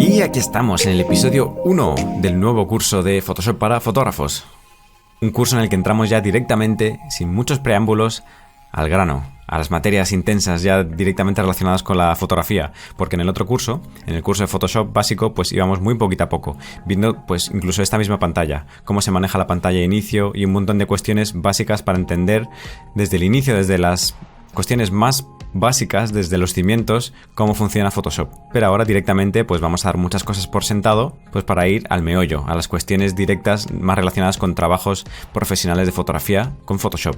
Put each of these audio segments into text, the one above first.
Y aquí estamos en el episodio 1 del nuevo curso de Photoshop para fotógrafos. Un curso en el que entramos ya directamente, sin muchos preámbulos, al grano, a las materias intensas ya directamente relacionadas con la fotografía, porque en el otro curso, en el curso de Photoshop básico, pues íbamos muy poquito a poco, viendo pues incluso esta misma pantalla, cómo se maneja la pantalla de inicio y un montón de cuestiones básicas para entender desde el inicio, desde las cuestiones más básicas, desde los cimientos, cómo funciona Photoshop. Pero ahora directamente pues vamos a dar muchas cosas por sentado, pues para ir al meollo, a las cuestiones directas más relacionadas con trabajos profesionales de fotografía con Photoshop.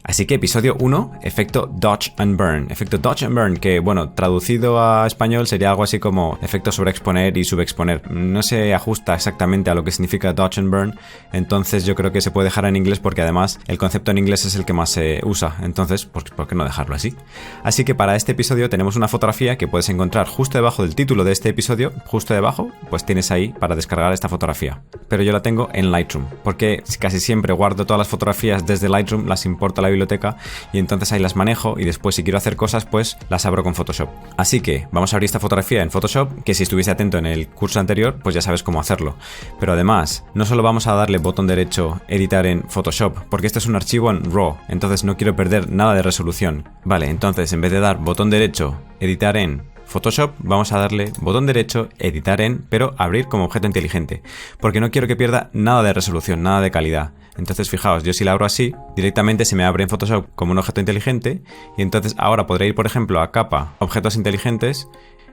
Así que episodio 1, efecto Dodge and Burn. Efecto Dodge and Burn, que bueno, traducido a español sería algo así como efecto sobreexponer y subexponer. No se ajusta exactamente a lo que significa Dodge and Burn, entonces yo creo que se puede dejar en inglés porque además el concepto en inglés es el que más se usa, entonces pues, ¿por qué no dejarlo así? Así que para este episodio tenemos una fotografía que puedes encontrar justo debajo del título de este episodio, justo debajo, pues tienes ahí para descargar esta fotografía. Pero yo la tengo en Lightroom, porque casi siempre guardo todas las fotografías desde Lightroom, las importo a la biblioteca y entonces ahí las manejo y después si quiero hacer cosas pues las abro con Photoshop. Así que vamos a abrir esta fotografía en Photoshop, que si estuviste atento en el curso anterior pues ya sabes cómo hacerlo. Pero además no solo vamos a darle botón derecho editar en Photoshop, porque este es un archivo en RAW, entonces no quiero perder nada de resolución. Vale, entonces en vez de dar botón derecho editar en Photoshop, vamos a darle botón derecho, editar en, pero abrir como objeto inteligente, porque no quiero que pierda nada de resolución, nada de calidad. Entonces fijaos, yo si la abro así, directamente se me abre en Photoshop como un objeto inteligente y entonces ahora podré ir por ejemplo a capa, objetos inteligentes,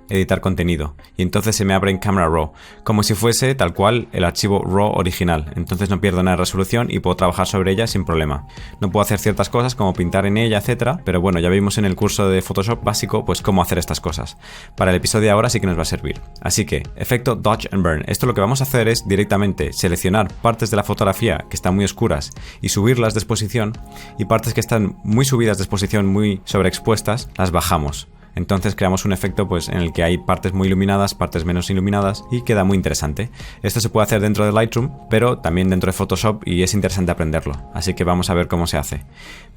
editar contenido y entonces se me abre en Camera Raw como si fuese tal cual el archivo RAW original, entonces no pierdo nada de resolución y puedo trabajar sobre ella sin problema. No puedo hacer ciertas cosas como pintar en ella, etcétera, pero bueno, ya vimos en el curso de Photoshop básico pues cómo hacer estas cosas. Para el episodio de ahora sí que nos va a servir. Así que, efecto Dodge and Burn. Esto lo que vamos a hacer es directamente seleccionar partes de la fotografía que están muy oscuras y subirlas de exposición, y partes que están muy subidas de exposición, muy sobreexpuestas, las bajamos. Entonces creamos un efecto pues, en el que hay partes muy iluminadas, partes menos iluminadas y queda muy interesante. Esto se puede hacer dentro de Lightroom, pero también dentro de Photoshop y es interesante aprenderlo. Así que vamos a ver cómo se hace.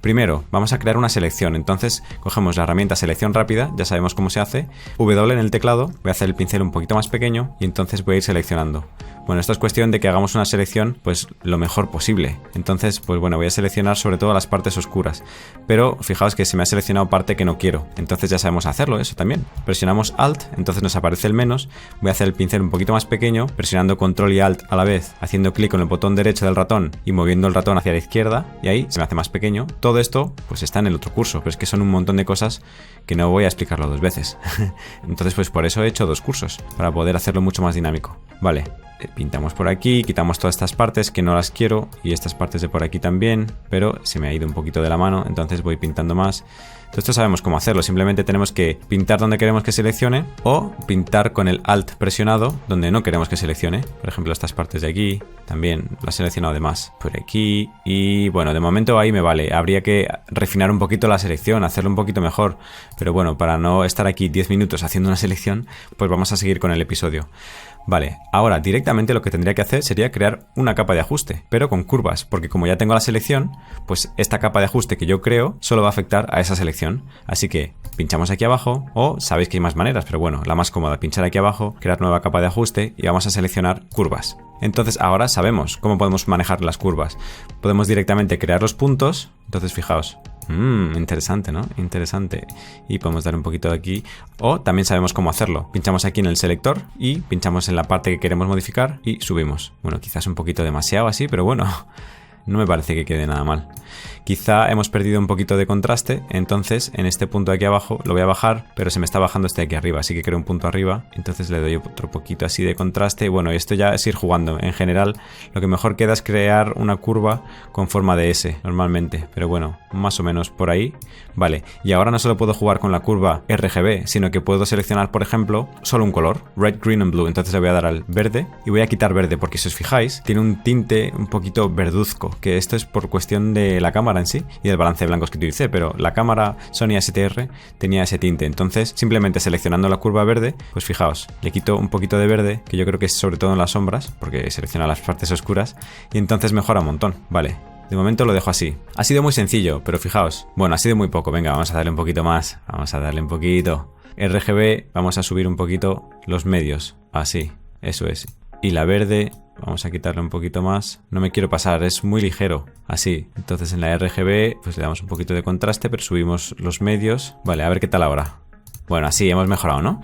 Primero, vamos a crear una selección. Entonces cogemos la herramienta selección rápida, ya sabemos cómo se hace. W en el teclado, voy a hacer el pincel un poquito más pequeño y entonces voy a ir seleccionando. Bueno, esto es cuestión de que hagamos una selección pues lo mejor posible. Entonces, pues bueno, voy a seleccionar sobre todo las partes oscuras. Pero fijaos que se me ha seleccionado parte que no quiero. Entonces ya sabemos hacerlo, eso también. Presionamos Alt, entonces nos aparece el menos. Voy a hacer el pincel un poquito más pequeño, presionando Control y Alt a la vez, haciendo clic con el botón derecho del ratón y moviendo el ratón hacia la izquierda. Y ahí se me hace más pequeño. Todo esto pues está en el otro curso, pero es que son un montón de cosas que no voy a explicarlo dos veces. Entonces pues por eso he hecho dos cursos, para poder hacerlo mucho más dinámico. Vale. Pintamos por aquí, quitamos todas estas partes que no las quiero y estas partes de por aquí también, pero se me ha ido un poquito de la mano, entonces voy pintando más. Todo esto sabemos cómo hacerlo, simplemente tenemos que pintar donde queremos que seleccione o pintar con el Alt presionado donde no queremos que seleccione. Por ejemplo, estas partes de aquí también las he seleccionado de más por aquí y bueno, de momento ahí me vale. Habría que refinar un poquito la selección, hacerlo un poquito mejor, pero bueno, para no estar aquí 10 minutos haciendo una selección, pues vamos a seguir con el episodio. Vale, ahora directamente lo que tendría que hacer sería crear una capa de ajuste, pero con curvas, porque como ya tengo la selección, pues esta capa de ajuste que yo creo solo va a afectar a esa selección. Así que pinchamos aquí abajo, o sabéis que hay más maneras, pero bueno, la más cómoda, pinchar aquí abajo, crear nueva capa de ajuste y vamos a seleccionar curvas. Entonces ahora sabemos cómo podemos manejar las curvas. Podemos directamente crear los puntos, entonces fijaos. Interesante, ¿no? Interesante. Y podemos dar un poquito de aquí. O también sabemos cómo hacerlo. Pinchamos aquí en el selector y pinchamos en la parte que queremos modificar y subimos. Bueno, quizás un poquito demasiado así, pero bueno, no me parece que quede nada mal. Quizá hemos perdido un poquito de contraste, entonces en este punto de aquí abajo lo voy a bajar, pero se me está bajando este de aquí arriba, así que creo un punto arriba, entonces le doy otro poquito así de contraste. Bueno, esto ya es ir jugando. En general, lo que mejor queda es crear una curva con forma de S, normalmente, pero bueno, más o menos por ahí. Vale, y ahora no solo puedo jugar con la curva RGB, sino que puedo seleccionar, por ejemplo, solo un color, Red, Green and Blue, entonces le voy a dar al verde y voy a quitar verde, porque si os fijáis, tiene un tinte un poquito verduzco, que esto es por cuestión de la cámara en sí y del balance de blancos que utilicé, pero la cámara Sony A7R tenía ese tinte, entonces simplemente seleccionando la curva verde, pues fijaos, le quito un poquito de verde, que yo creo que es sobre todo en las sombras, porque selecciona las partes oscuras, y entonces mejora un montón. Vale, de momento lo dejo así. Ha sido muy sencillo, pero fijaos, bueno, ha sido muy poco, venga, vamos a darle un poquito más, vamos a darle un poquito. RGB vamos a subir un poquito los medios, así, eso es. Y la verde vamos a quitarle un poquito más. No me quiero pasar, es muy ligero, así. Entonces en la RGB pues le damos un poquito de contraste, pero subimos los medios. Vale, a ver qué tal ahora. Bueno, así hemos mejorado, ¿no?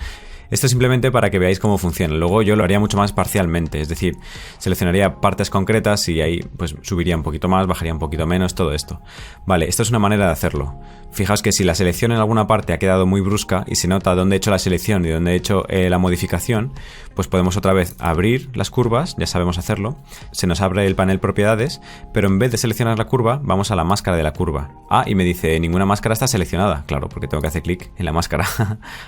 Esto es simplemente para que veáis cómo funciona. Luego yo lo haría mucho más parcialmente, es decir, seleccionaría partes concretas y ahí pues subiría un poquito más, bajaría un poquito menos, todo esto. Vale, esto es una manera de hacerlo. Fijaos que si la selección en alguna parte ha quedado muy brusca y se nota dónde he hecho la selección y dónde he hecho la modificación, pues podemos otra vez abrir las curvas, ya sabemos hacerlo. Se nos abre el panel propiedades, pero en vez de seleccionar la curva, vamos a la máscara de la curva. Ah, y me dice, ninguna máscara está seleccionada. Claro, porque tengo que hacer clic en la máscara.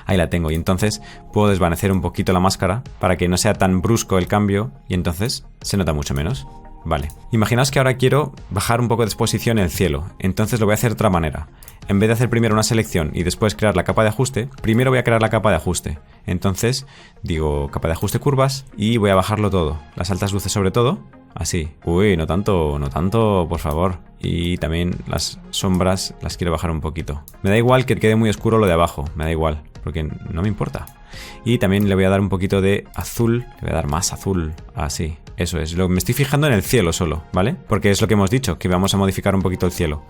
Ahí la tengo. Y entonces puedo desvanecer un poquito la máscara para que no sea tan brusco el cambio y entonces se nota mucho menos. Vale, imaginaos que ahora quiero bajar un poco de exposición en el cielo, entonces lo voy a hacer de otra manera. En vez de hacer primero una selección y después crear la capa de ajuste, primero voy a crear la capa de ajuste. Entonces digo capa de ajuste curvas y voy a bajarlo todo, las altas luces sobre todo, así. Uy, no tanto, por favor. Y también las sombras las quiero bajar un poquito. Me da igual que quede muy oscuro lo de abajo, me da igual, porque no me importa. Y también le voy a dar un poquito de azul, le voy a dar más azul, así. Eso es, me estoy fijando en el cielo solo, ¿vale? Porque es lo que hemos dicho, que vamos a modificar un poquito el cielo.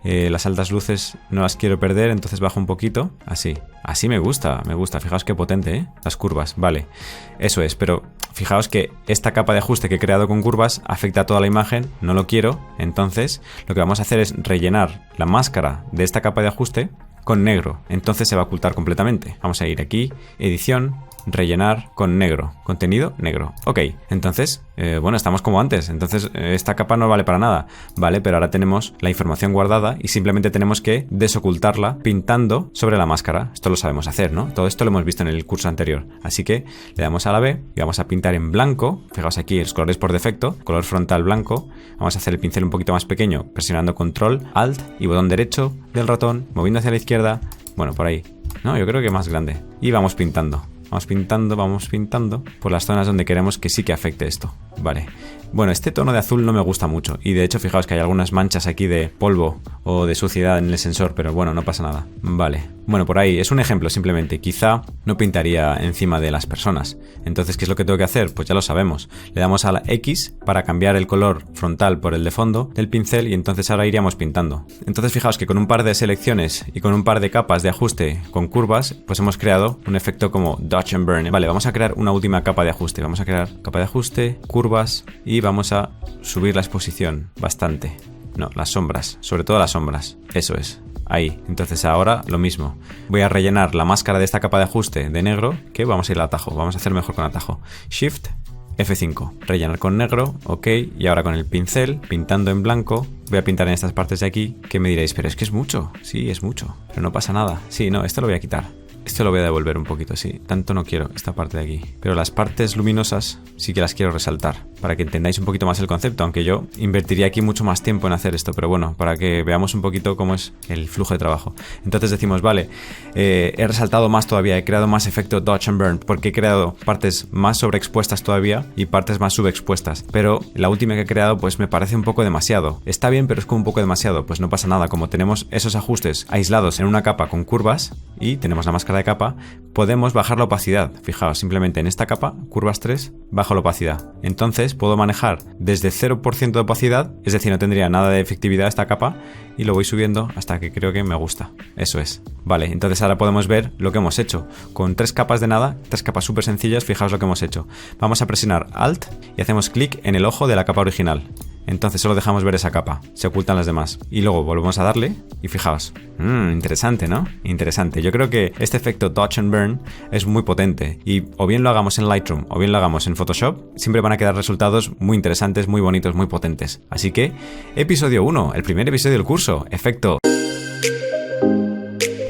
Las altas luces no las quiero perder, entonces bajo un poquito, así. Así me gusta, fijaos qué potente, ¿eh? Las curvas, vale. Eso es, pero fijaos que esta capa de ajuste que he creado con curvas afecta a toda la imagen, no lo quiero, entonces lo que vamos a hacer es rellenar la máscara de esta capa de ajuste con negro, entonces se va a ocultar completamente. Vamos a ir aquí, edición, rellenar con negro, contenido negro. Ok, entonces, bueno, estamos como antes. Entonces esta capa no vale para nada, ¿vale? Pero ahora tenemos la información guardada y simplemente tenemos que desocultarla pintando sobre la máscara. Esto lo sabemos hacer, ¿no? Todo esto lo hemos visto en el curso anterior. Así que le damos a la B y vamos a pintar en blanco. Fijaos aquí los colores por defecto, color frontal blanco. Vamos a hacer el pincel un poquito más pequeño presionando control, alt y botón derecho del ratón, moviendo hacia la izquierda. Bueno, por ahí. No, yo creo que más grande. Y vamos pintando. Vamos pintando por las zonas donde queremos que sí que afecte esto. Vale. Bueno, este tono de azul no me gusta mucho. Y de hecho, fijaos que hay algunas manchas aquí de polvo o de suciedad en el sensor, pero bueno, no pasa nada. Vale. Bueno, por ahí, es un ejemplo simplemente. Quizá no pintaría encima de las personas. Entonces, ¿qué es lo que tengo que hacer? Pues ya lo sabemos. Le damos a la X para cambiar el color frontal por el de fondo del pincel y entonces ahora iríamos pintando. Entonces, fijaos que con un par de selecciones y con un par de capas de ajuste con curvas, pues hemos creado un efecto como Dodge and Burn. Vale, vamos a crear una última capa de ajuste. Vamos a crear capa de ajuste, curvas y vamos a subir la exposición bastante. No, las sombras, sobre todo las sombras. Eso es. Ahí, entonces ahora lo mismo. Voy a rellenar la máscara de esta capa de ajuste de negro, que vamos a ir al atajo, vamos a hacer mejor con atajo. Shift, F5, rellenar con negro, ok, y ahora con el pincel, pintando en blanco, voy a pintar en estas partes de aquí, que me diréis, pero es que es mucho, sí, es mucho, pero no pasa nada. Sí, no, esto lo voy a quitar. Esto lo voy a devolver un poquito, sí. Tanto no quiero esta parte de aquí. Pero las partes luminosas sí que las quiero resaltar, para que entendáis un poquito más el concepto, aunque yo invertiría aquí mucho más tiempo en hacer esto, pero bueno, para que veamos un poquito cómo es el flujo de trabajo. Entonces decimos, vale, he resaltado más todavía, he creado más efecto Dodge and Burn, porque he creado partes más sobreexpuestas todavía y partes más subexpuestas. Pero la última que he creado, pues me parece un poco demasiado. Está bien, pero es como un poco demasiado. Pues no pasa nada, como tenemos esos ajustes aislados en una capa con curvas y tenemos la máscara de capa, podemos bajar la opacidad. Fijaos, simplemente en esta capa, curvas 3, bajo la opacidad. Entonces puedo manejar desde 0% de opacidad, es decir, no tendría nada de efectividad esta capa, y lo voy subiendo hasta que creo que me gusta. Eso es. Vale, entonces ahora podemos ver lo que hemos hecho. Con 3 capas de nada, 3 capas súper sencillas, fijaos lo que hemos hecho. Vamos a presionar Alt y hacemos clic en el ojo de la capa original. Entonces solo dejamos ver esa capa, se ocultan las demás. Y luego volvemos a darle y fijaos. Interesante, ¿no? Interesante. Yo creo que este efecto Dodge and Burn es muy potente. Y o bien lo hagamos en Lightroom o bien lo hagamos en Photoshop, siempre van a quedar resultados muy interesantes, muy bonitos, muy potentes. Así que, episodio 1, el primer episodio del curso, efecto.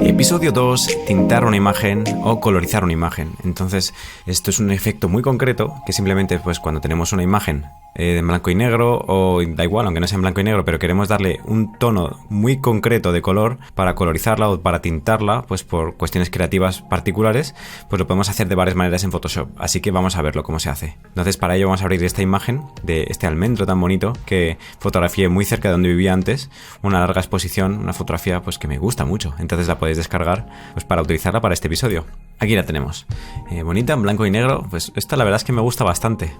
Episodio 2, tintar una imagen o colorizar una imagen. Entonces, esto es un efecto muy concreto que simplemente pues cuando tenemos una imagen en blanco y negro, o da igual, aunque no sea en blanco y negro, pero queremos darle un tono muy concreto de color para colorizarla o para tintarla, pues por cuestiones creativas particulares, pues lo podemos hacer de varias maneras en Photoshop. Así que vamos a verlo cómo se hace. Entonces, para ello vamos a abrir esta imagen de este almendro tan bonito que fotografié muy cerca de donde vivía antes, una larga exposición, una fotografía pues que me gusta mucho. Entonces la podéis descargar pues para utilizarla para este episodio. Aquí la tenemos, bonita en blanco y negro. Pues esta la verdad es que me gusta bastante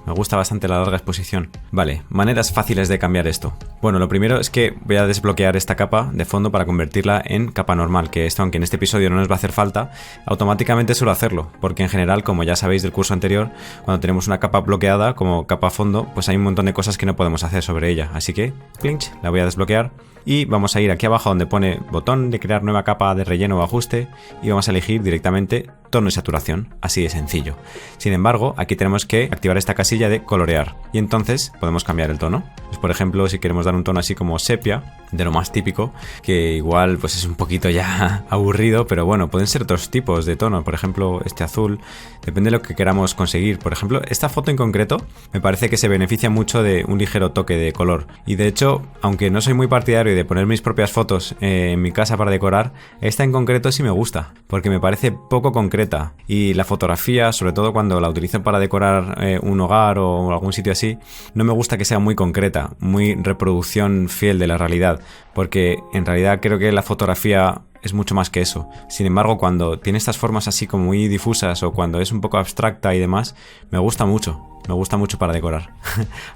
la larga exposición. Vale, maneras fáciles de cambiar esto. Bueno, lo primero es que voy a desbloquear esta capa de fondo para convertirla en capa normal, que esto, aunque en este episodio no nos va a hacer falta, automáticamente suelo hacerlo, porque en general, como ya sabéis del curso anterior, cuando tenemos una capa bloqueada como capa fondo, pues hay un montón de cosas que no podemos hacer sobre ella. Así que, clinch, la voy a desbloquear. Y vamos a ir aquí abajo donde pone botón de crear nueva capa de relleno o ajuste y vamos a elegir directamente tono y saturación, así de sencillo. Sin embargo, aquí tenemos que activar esta casilla de colorear y entonces podemos cambiar el tono. Pues por ejemplo, si queremos dar un tono así como sepia, de lo más típico, que igual pues es un poquito ya aburrido, pero bueno, pueden ser otros tipos de tono, por ejemplo este azul, depende de lo que queramos conseguir. Por ejemplo, esta foto en concreto me parece que se beneficia mucho de un ligero toque de color y de hecho, aunque no soy muy partidario de poner mis propias fotos en mi casa para decorar, esta en concreto sí me gusta, porque me parece poco concreta y la fotografía, sobre todo cuando la utilizo para decorar un hogar o algún sitio así, no me gusta que sea muy concreta, muy reproducción fiel de la realidad, porque en realidad creo que la fotografía es mucho más que eso. Sin embargo, cuando tiene estas formas así como muy difusas o cuando es un poco abstracta y demás, me gusta mucho para decorar.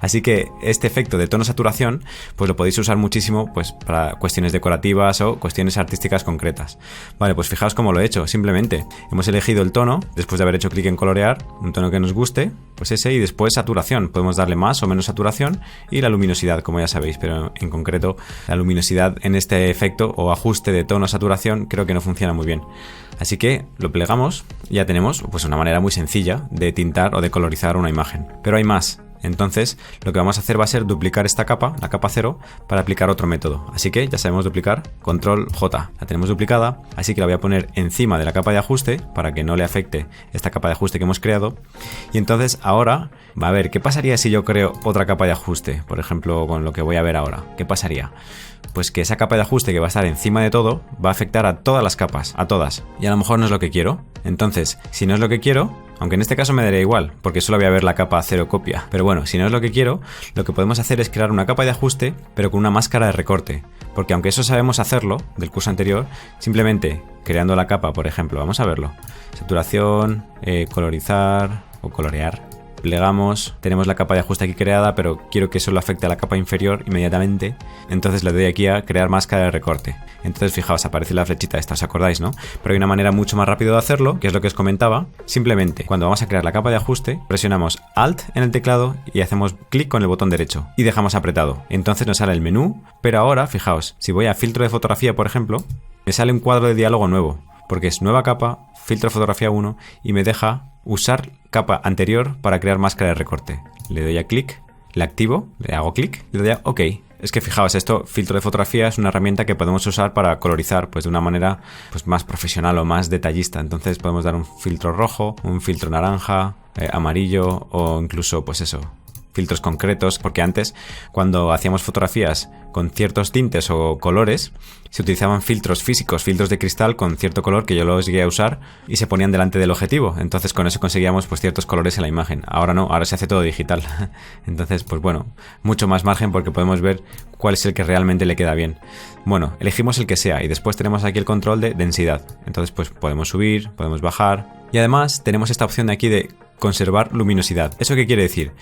Así que este efecto de tono-saturación pues lo podéis usar muchísimo pues para cuestiones decorativas o cuestiones artísticas concretas. Vale, pues fijaos cómo lo he hecho. Simplemente hemos elegido el tono, después de haber hecho clic en colorear, un tono que nos guste, pues ese, y después saturación. Podemos darle más o menos saturación y la luminosidad, como ya sabéis, pero en concreto la luminosidad en este efecto o ajuste de tono-saturación creo que no funciona muy bien. Así que lo plegamos y ya tenemos pues una manera muy sencilla de tintar o de colorizar una imagen. Pero hay más. Entonces lo que vamos a hacer va a ser duplicar esta capa, la capa 0, para aplicar otro método. Así que ya sabemos duplicar, control J, la tenemos duplicada, así que la voy a poner encima de la capa de ajuste para que no le afecte esta capa de ajuste que hemos creado. Y entonces ahora, a ver, ¿qué pasaría si yo creo otra capa de ajuste? Por ejemplo, con lo que voy a ver ahora, ¿qué pasaría? Pues que esa capa de ajuste que va a estar encima de todo va a afectar a todas las capas, a todas. Y a lo mejor no es lo que quiero. Entonces, si no es lo que quiero, aunque en este caso me daría igual, porque solo voy a ver la capa 0 copia. Pero bueno, si no es lo que quiero, lo que podemos hacer es crear una capa de ajuste, pero con una máscara de recorte. Porque aunque eso sabemos hacerlo, del curso anterior, simplemente creando la capa, por ejemplo, vamos a verlo. Saturación, colorizar o colorear. Plegamos, tenemos la capa de ajuste aquí creada, pero quiero que solo afecte a la capa inferior inmediatamente, entonces le doy aquí a crear máscara de recorte. Entonces fijaos, aparece la flechita esta, ¿os acordáis, no? Pero hay una manera mucho más rápida de hacerlo, que es lo que os comentaba. Simplemente, cuando vamos a crear la capa de ajuste, presionamos Alt en el teclado y hacemos clic con el botón derecho y dejamos apretado. Entonces nos sale el menú, pero ahora, fijaos, si voy a filtro de fotografía, por ejemplo, me sale un cuadro de diálogo nuevo, porque es nueva capa, filtro fotografía 1 y me deja usar capa anterior para crear máscara de recorte. Le doy a clic, la activo, le hago clic y le doy a OK. Es que fijaos, esto, filtro de fotografía, es una herramienta que podemos usar para colorizar pues de una manera pues más profesional o más detallista. Entonces podemos dar un filtro rojo, un filtro naranja, amarillo o incluso pues eso, filtros concretos, porque antes cuando hacíamos fotografías con ciertos tintes o colores se utilizaban filtros físicos, filtros de cristal con cierto color que yo los llegué a usar y se ponían delante del objetivo, entonces con eso conseguíamos pues ciertos colores en la imagen. Ahora no, ahora se hace todo digital. Entonces pues bueno, mucho más margen porque podemos ver cuál es el que realmente le queda bien. Bueno, elegimos el que sea y después tenemos aquí el control de densidad, entonces pues podemos subir, podemos bajar y además tenemos esta opción de aquí de conservar luminosidad. ¿Eso qué quiere decir?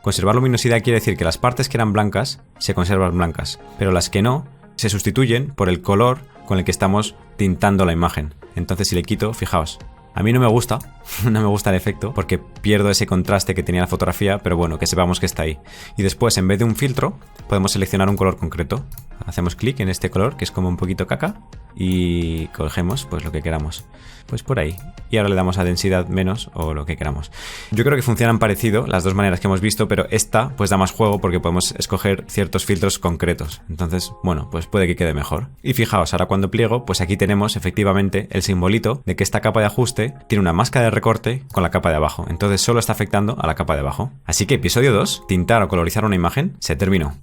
Conservar luminosidad quiere decir que las partes que eran blancas se conservan blancas, pero las que no se sustituyen por el color con el que estamos tintando la imagen. Entonces si le quito, fijaos, a mí no me gusta el efecto porque pierdo ese contraste que tenía la fotografía, pero bueno, que sepamos que está ahí. Y después, en vez de un filtro, podemos seleccionar un color concreto. hacemos clic en este color que es como un poquito caca y cogemos pues lo que queramos, pues por ahí, y ahora le damos a densidad menos o lo que queramos. Yo creo que funcionan parecido las dos maneras que hemos visto, pero esta pues da más juego porque podemos escoger ciertos filtros concretos, entonces bueno, pues puede que quede mejor. Y fijaos, ahora cuando pliego, pues aquí tenemos efectivamente el simbolito de que esta capa de ajuste tiene una máscara de recorte con la capa de abajo, entonces solo está afectando a la capa de abajo. Así que episodio 2, tintar o colorizar una imagen, se terminó.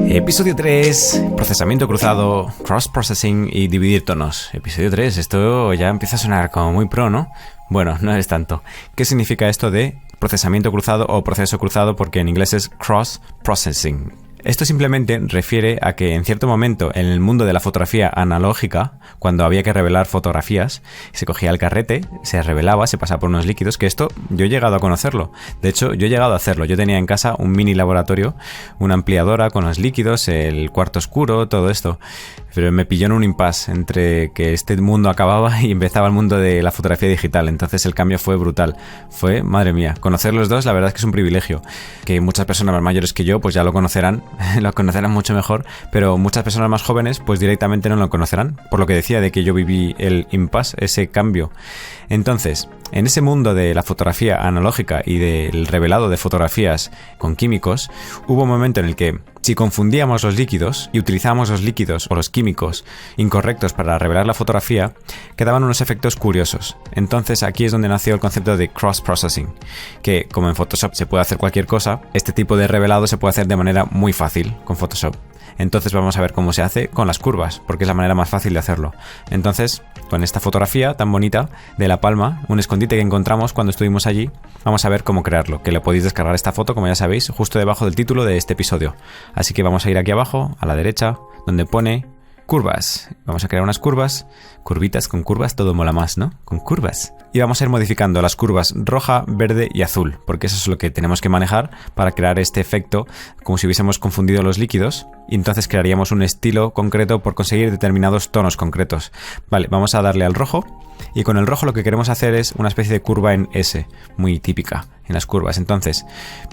Episodio 3, procesamiento cruzado, cross-processing y dividir tonos. Episodio 3, esto ya empieza a sonar como muy pro, ¿no? Bueno, no es tanto. ¿Qué significa esto de procesamiento cruzado o proceso cruzado? Porque en inglés es cross-processing. Esto simplemente refiere a que en cierto momento en el mundo de la fotografía analógica, cuando había que revelar fotografías, se cogía el carrete, se revelaba, se pasaba por unos líquidos, que esto yo he llegado a conocerlo. De hecho, yo he llegado a hacerlo. Yo tenía en casa un mini laboratorio, una ampliadora con los líquidos, el cuarto oscuro, todo esto. Pero me pilló en un impasse entre que este mundo acababa y empezaba el mundo de la fotografía digital. Entonces el cambio fue brutal. Fue, madre mía, conocer los dos la verdad es que es un privilegio. Que muchas personas más mayores que yo pues ya lo conocerán mucho mejor, pero muchas personas más jóvenes pues directamente no lo conocerán. Por lo que decía de que yo viví el impasse, ese cambio. Entonces, en ese mundo de la fotografía analógica y del revelado de fotografías con químicos, hubo un momento en el que si confundíamos los líquidos y utilizábamos los líquidos o los químicos incorrectos para revelar la fotografía, quedaban unos efectos curiosos. Entonces aquí es donde nació el concepto de cross-processing, que como en Photoshop se puede hacer cualquier cosa, este tipo de revelado se puede hacer de manera muy fácil con Photoshop. Entonces vamos a ver cómo se hace con las curvas, porque es la manera más fácil de hacerlo. Entonces, con esta fotografía tan bonita de La Palma, un escondite que encontramos cuando estuvimos allí, vamos a ver cómo crearlo, que le podéis descargar esta foto, como ya sabéis, justo debajo del título de este episodio. Así que vamos a ir aquí abajo, a la derecha, donde pone curvas. Vamos a crear unas curvas, curvitas con curvas, todo mola más, ¿no? Con curvas. Y vamos a ir modificando las curvas roja, verde y azul, porque eso es lo que tenemos que manejar para crear este efecto como si hubiésemos confundido los líquidos, y entonces crearíamos un estilo concreto por conseguir determinados tonos concretos. Vale, vamos a darle al rojo, y con el rojo lo que queremos hacer es una especie de curva en S, muy típica en las curvas. Entonces,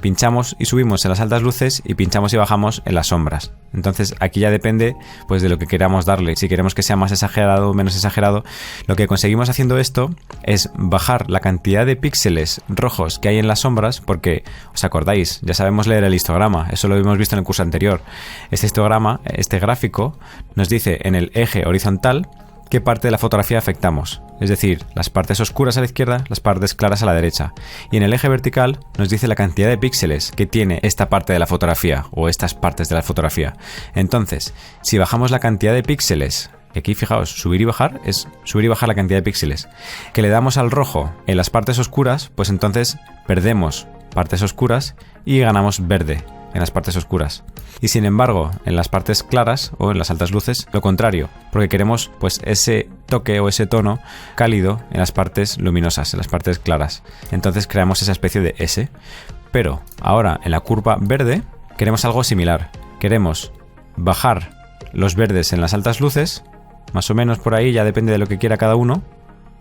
pinchamos y subimos en las altas luces y pinchamos y bajamos en las sombras. Entonces, aquí ya depende pues de lo que queramos darle. Si queremos que sea más exagerado o menos exagerado, lo que conseguimos haciendo esto es bajar la cantidad de píxeles rojos que hay en las sombras, porque, ¿os acordáis? Ya sabemos leer el histograma, eso lo hemos visto en el curso anterior. Este histograma, este gráfico, nos dice en el eje horizontal qué parte de la fotografía afectamos, es decir, las partes oscuras a la izquierda, las partes claras a la derecha, y en el eje vertical nos dice la cantidad de píxeles que tiene esta parte de la fotografía o estas partes de la fotografía. Entonces, si bajamos la cantidad de píxeles, y aquí fijaos, subir y bajar es subir y bajar la cantidad de píxeles, que le damos al rojo en las partes oscuras, pues entonces perdemos partes oscuras y ganamos verde en las partes oscuras. Y sin embargo, en las partes claras o en las altas luces, lo contrario, porque queremos pues ese toque o ese tono cálido en las partes luminosas, en las partes claras. Entonces creamos esa especie de S. Pero ahora en la curva verde queremos algo similar. Queremos bajar los verdes en las altas luces, más o menos por ahí, ya depende de lo que quiera cada uno.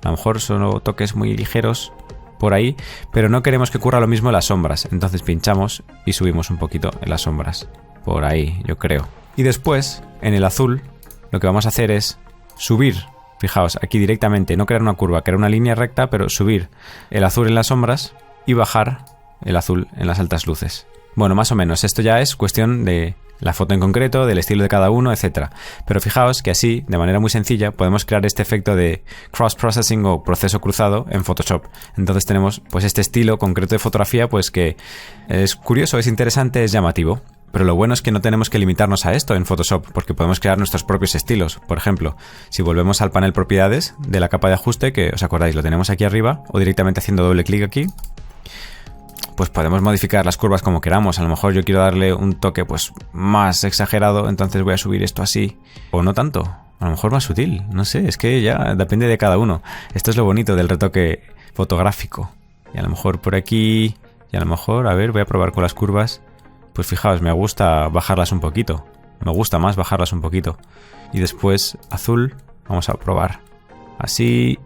A lo mejor son toques muy ligeros por ahí, pero no queremos que ocurra lo mismo en las sombras, entonces pinchamos y subimos un poquito en las sombras, por ahí yo creo. Y después, en el azul, lo que vamos a hacer es subir, fijaos, aquí directamente, no crear una curva, crear una línea recta, pero subir el azul en las sombras y bajar el azul en las altas luces. Bueno, más o menos, esto ya es cuestión de la foto en concreto, del estilo de cada uno, etc. Pero fijaos que así, de manera muy sencilla, podemos crear este efecto de cross-processing o proceso cruzado en Photoshop. Entonces tenemos pues este estilo concreto de fotografía pues que es curioso, es interesante, es llamativo. Pero lo bueno es que no tenemos que limitarnos a esto en Photoshop, porque podemos crear nuestros propios estilos. Por ejemplo, si volvemos al panel propiedades de la capa de ajuste, que os acordáis, lo tenemos aquí arriba, o directamente haciendo doble clic aquí, pues podemos modificar las curvas como queramos. A lo mejor yo quiero darle un toque pues más exagerado, entonces voy a subir esto así, o no tanto, a lo mejor más sutil, no sé, es que ya depende de cada uno. Esto es lo bonito del retoque fotográfico. Y a lo mejor por aquí, y a lo mejor, a ver, voy a probar con las curvas. Pues fijaos, me gusta bajarlas un poquito, me gusta más bajarlas un poquito. Y después azul, vamos a probar así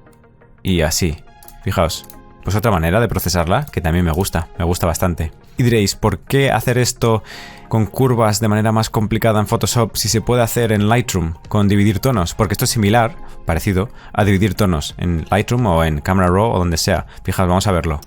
y así. Fijaos. Pues otra manera de procesarla que también me gusta bastante. Y diréis, ¿por qué hacer esto con curvas de manera más complicada en Photoshop si se puede hacer en Lightroom con dividir tonos? Porque esto es similar, parecido, a dividir tonos en Lightroom o en Camera Raw o donde sea. Fijaos, vamos a verlo.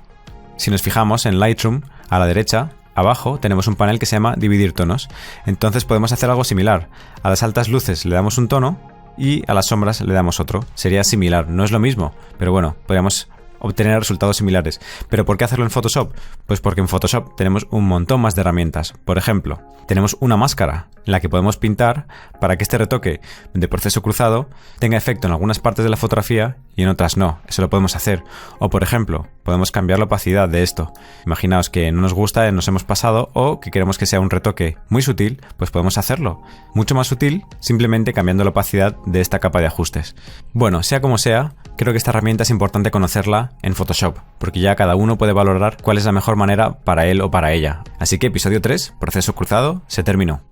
Si nos fijamos en Lightroom, a la derecha, abajo, tenemos un panel que se llama dividir tonos. Entonces podemos hacer algo similar. A las altas luces le damos un tono y a las sombras le damos otro. Sería similar, no es lo mismo, pero bueno, podríamos obtener resultados similares. ¿Pero por qué hacerlo en Photoshop? Pues porque en Photoshop tenemos un montón más de herramientas. Por ejemplo, tenemos una máscara en la que podemos pintar para que este retoque de proceso cruzado tenga efecto en algunas partes de la fotografía y en otras no. Eso lo podemos hacer. O por ejemplo, podemos cambiar la opacidad de esto. Imaginaos que no nos gusta, nos hemos pasado, o que queremos que sea un retoque muy sutil, pues podemos hacerlo. Mucho más sutil simplemente cambiando la opacidad de esta capa de ajustes. Bueno, sea como sea, creo que esta herramienta es importante conocerla en Photoshop, porque ya cada uno puede valorar cuál es la mejor manera para él o para ella. Así que episodio 3, proceso cruzado, se terminó.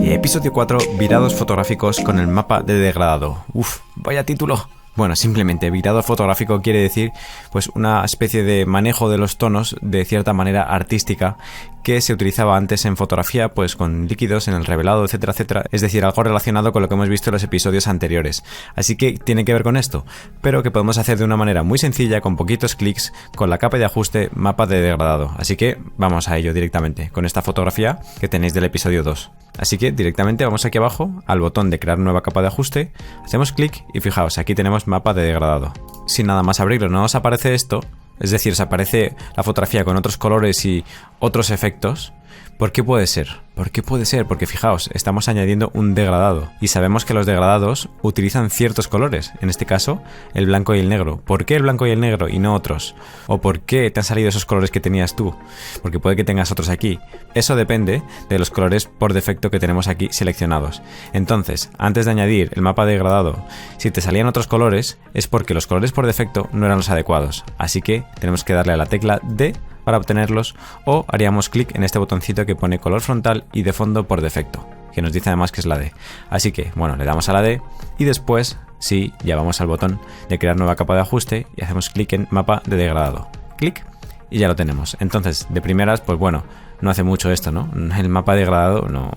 Y episodio 4, virados fotográficos con el mapa de degradado. Uf, vaya título. Bueno, simplemente virado fotográfico quiere decir pues una especie de manejo de los tonos de cierta manera artística que se utilizaba antes en fotografía pues con líquidos en el revelado, etcétera, etcétera. Es decir, algo relacionado con lo que hemos visto en los episodios anteriores. Así que tiene que ver con esto, pero que podemos hacer de una manera muy sencilla, con poquitos clics, con la capa de ajuste mapa de degradado. Así que vamos a ello directamente con esta fotografía que tenéis del episodio 2. Así que directamente vamos aquí abajo al botón de crear nueva capa de ajuste, hacemos clic y fijaos, aquí tenemos mapa de degradado. Sin nada más abrirlo no os aparece esto, es decir, os aparece la fotografía con otros colores y otros efectos. ¿Por qué puede ser? ¿Por qué puede ser? Porque fijaos, estamos añadiendo un degradado y sabemos que los degradados utilizan ciertos colores, en este caso el blanco y el negro. ¿Por qué el blanco y el negro y no otros? ¿O por qué te han salido esos colores que tenías tú? Porque puede que tengas otros aquí. Eso depende de los colores por defecto que tenemos aquí seleccionados. Entonces, antes de añadir el mapa degradado, si te salían otros colores, es porque los colores por defecto no eran los adecuados. Así que tenemos que darle a la tecla D para obtenerlos, o haríamos clic en este botoncito que pone color frontal y de fondo por defecto, que nos dice además que es la D. Así que, bueno, le damos a la D y después, sí, ya vamos al botón de crear nueva capa de ajuste y hacemos clic en mapa de degradado. Clic y ya lo tenemos. Entonces, de primeras, pues bueno, no hace mucho esto, ¿no? El mapa degradado, no.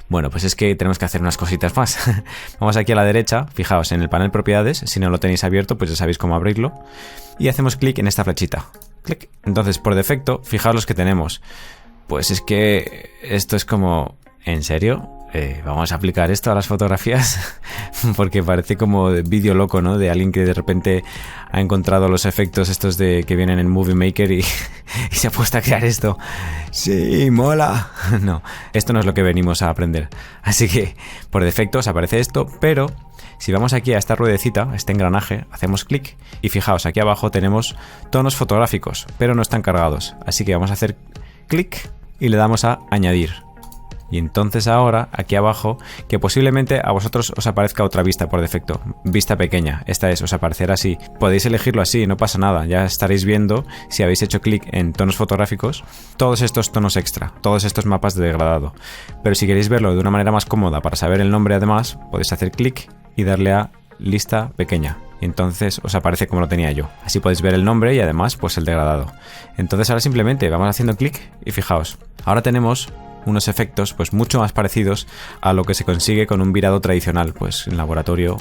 Bueno, pues es que tenemos que hacer unas cositas más. Vamos aquí a la derecha, fijaos, en el panel propiedades, si no lo tenéis abierto, pues ya sabéis cómo abrirlo. Y hacemos clic en esta flechita. Clic. Entonces, por defecto, fijaos los que tenemos. Pues es que esto es como... ¿En serio? Vamos a aplicar esto a las fotografías porque parece como vídeo loco, ¿no? De alguien que de repente ha encontrado los efectos estos de que vienen en Movie Maker y se ha puesto a crear esto. ¡Sí, mola! No, esto no es lo que venimos a aprender. Así que por defecto os aparece esto, pero si vamos aquí a esta ruedecita, a este engranaje, hacemos clic y fijaos, aquí abajo tenemos tonos fotográficos, pero no están cargados. Así que vamos a hacer clic y le damos a añadir. Y entonces ahora, aquí abajo, que posiblemente a vosotros os aparezca otra vista por defecto, vista pequeña, esta es, os aparecerá así. Podéis elegirlo así, no pasa nada, ya estaréis viendo, si habéis hecho clic en tonos fotográficos, todos estos tonos extra, todos estos mapas de degradado. Pero si queréis verlo de una manera más cómoda para saber el nombre además, podéis hacer clic y darle a lista pequeña. Y entonces os aparece como lo tenía yo. Así podéis ver el nombre y además pues el degradado. Entonces ahora simplemente vamos haciendo clic y fijaos, ahora tenemos unos efectos pues mucho más parecidos a lo que se consigue con un virado tradicional, pues en laboratorio,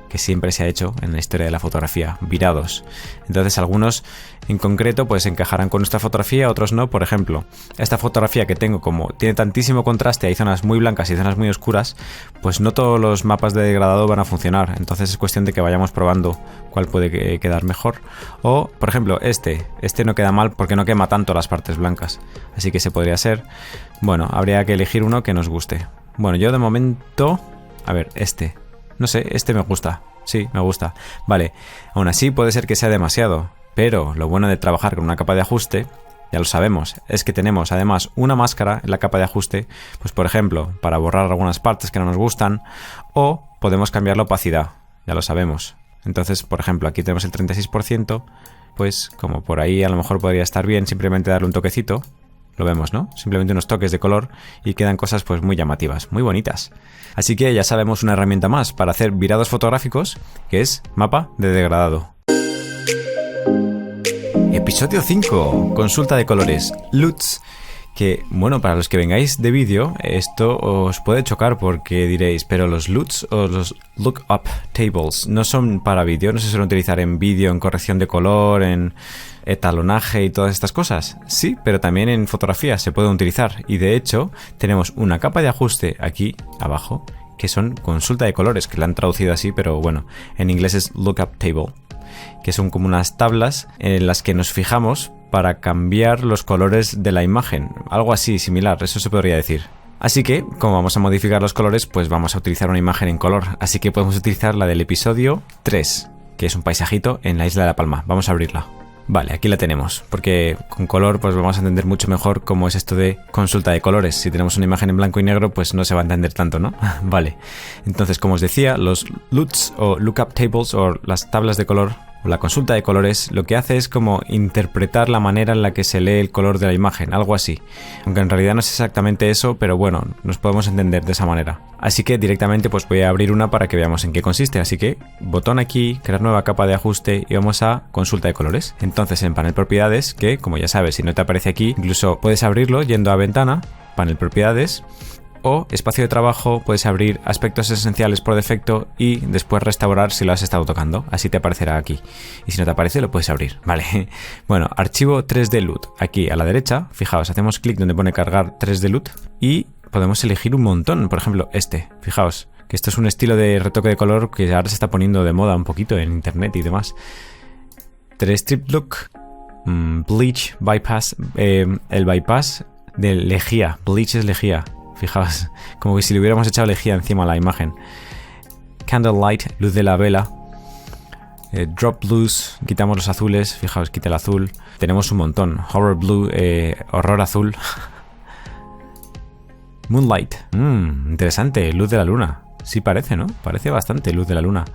que siempre se ha hecho en la historia de la fotografía, virados. Entonces algunos en concreto pues encajarán con nuestra fotografía, otros no. Por ejemplo, esta fotografía que tengo, como tiene tantísimo contraste, hay zonas muy blancas y zonas muy oscuras, pues no todos los mapas de degradado van a funcionar. Entonces es cuestión de que vayamos probando cuál puede quedar mejor. O, por ejemplo, este no queda mal porque no quema tanto las partes blancas, así que se podría ser. Bueno, habría que elegir uno que nos guste. Bueno, yo de momento, a ver, no sé, este me gusta. Sí, me gusta. Vale, aún así puede ser que sea demasiado, pero lo bueno de trabajar con una capa de ajuste, ya lo sabemos, es que tenemos además una máscara en la capa de ajuste, pues por ejemplo, para borrar algunas partes que no nos gustan, o podemos cambiar la opacidad, ya lo sabemos. Entonces, por ejemplo, aquí tenemos el 36%, pues como por ahí a lo mejor podría estar bien simplemente darle un toquecito. Lo vemos, ¿no? Simplemente unos toques de color y quedan cosas pues muy llamativas, muy bonitas. Así que ya sabemos una herramienta más para hacer virados fotográficos, que es mapa de degradado. Episodio 5. Consulta de colores. LUTs. Que, bueno, para los que vengáis de vídeo, esto os puede chocar porque diréis, pero los LUTs o los Lookup Tables no son para vídeo, no se suelen utilizar en vídeo, en corrección de color, en etalonaje y todas estas cosas. Sí, pero también en fotografía se pueden utilizar y de hecho tenemos una capa de ajuste aquí abajo que son consulta de colores, que la han traducido así, pero bueno, en inglés es Lookup Table, que son como unas tablas en las que nos fijamos para cambiar los colores de la imagen. Algo así, similar, eso se podría decir. Así que, como vamos a modificar los colores, pues vamos a utilizar una imagen en color. Así que podemos utilizar la del episodio 3, que es un paisajito en la isla de La Palma. Vamos a abrirla. Vale, aquí la tenemos, porque con color pues vamos a entender mucho mejor cómo es esto de consulta de colores. Si tenemos una imagen en blanco y negro, pues no se va a entender tanto, ¿no? Vale, entonces como os decía, los LUTs o Lookup Tables o las tablas de color o la consulta de colores lo que hace es como interpretar la manera en la que se lee el color de la imagen, algo así. Aunque en realidad no es exactamente eso, pero bueno, nos podemos entender de esa manera. Así que directamente pues voy a abrir una para que veamos en qué consiste. Así que botón aquí, crear nueva capa de ajuste y vamos a consulta de colores. Entonces en panel propiedades, que como ya sabes, si no te aparece aquí, incluso puedes abrirlo yendo a ventana, panel propiedades, o espacio de trabajo, puedes abrir aspectos esenciales por defecto y después restaurar si lo has estado tocando, así te aparecerá aquí. Y si no te aparece lo puedes abrir, ¿vale? Bueno, archivo 3D LUT, aquí a la derecha, fijaos, hacemos clic donde pone cargar 3D LUT y podemos elegir un montón, por ejemplo este, fijaos, que esto es un estilo de retoque de color que ahora se está poniendo de moda un poquito en internet y demás. 3 Strip Look, Bleach, Bypass, el bypass de lejía, Bleach es lejía. Fijaos, como que si le hubiéramos echado lejía encima a la imagen. Candlelight, luz de la vela. Drop blues, quitamos los azules. Fijaos, quita el azul. Tenemos un montón. Horror blue, horror azul. Moonlight, interesante, luz de la luna. Sí parece, ¿no? Parece bastante luz de la luna.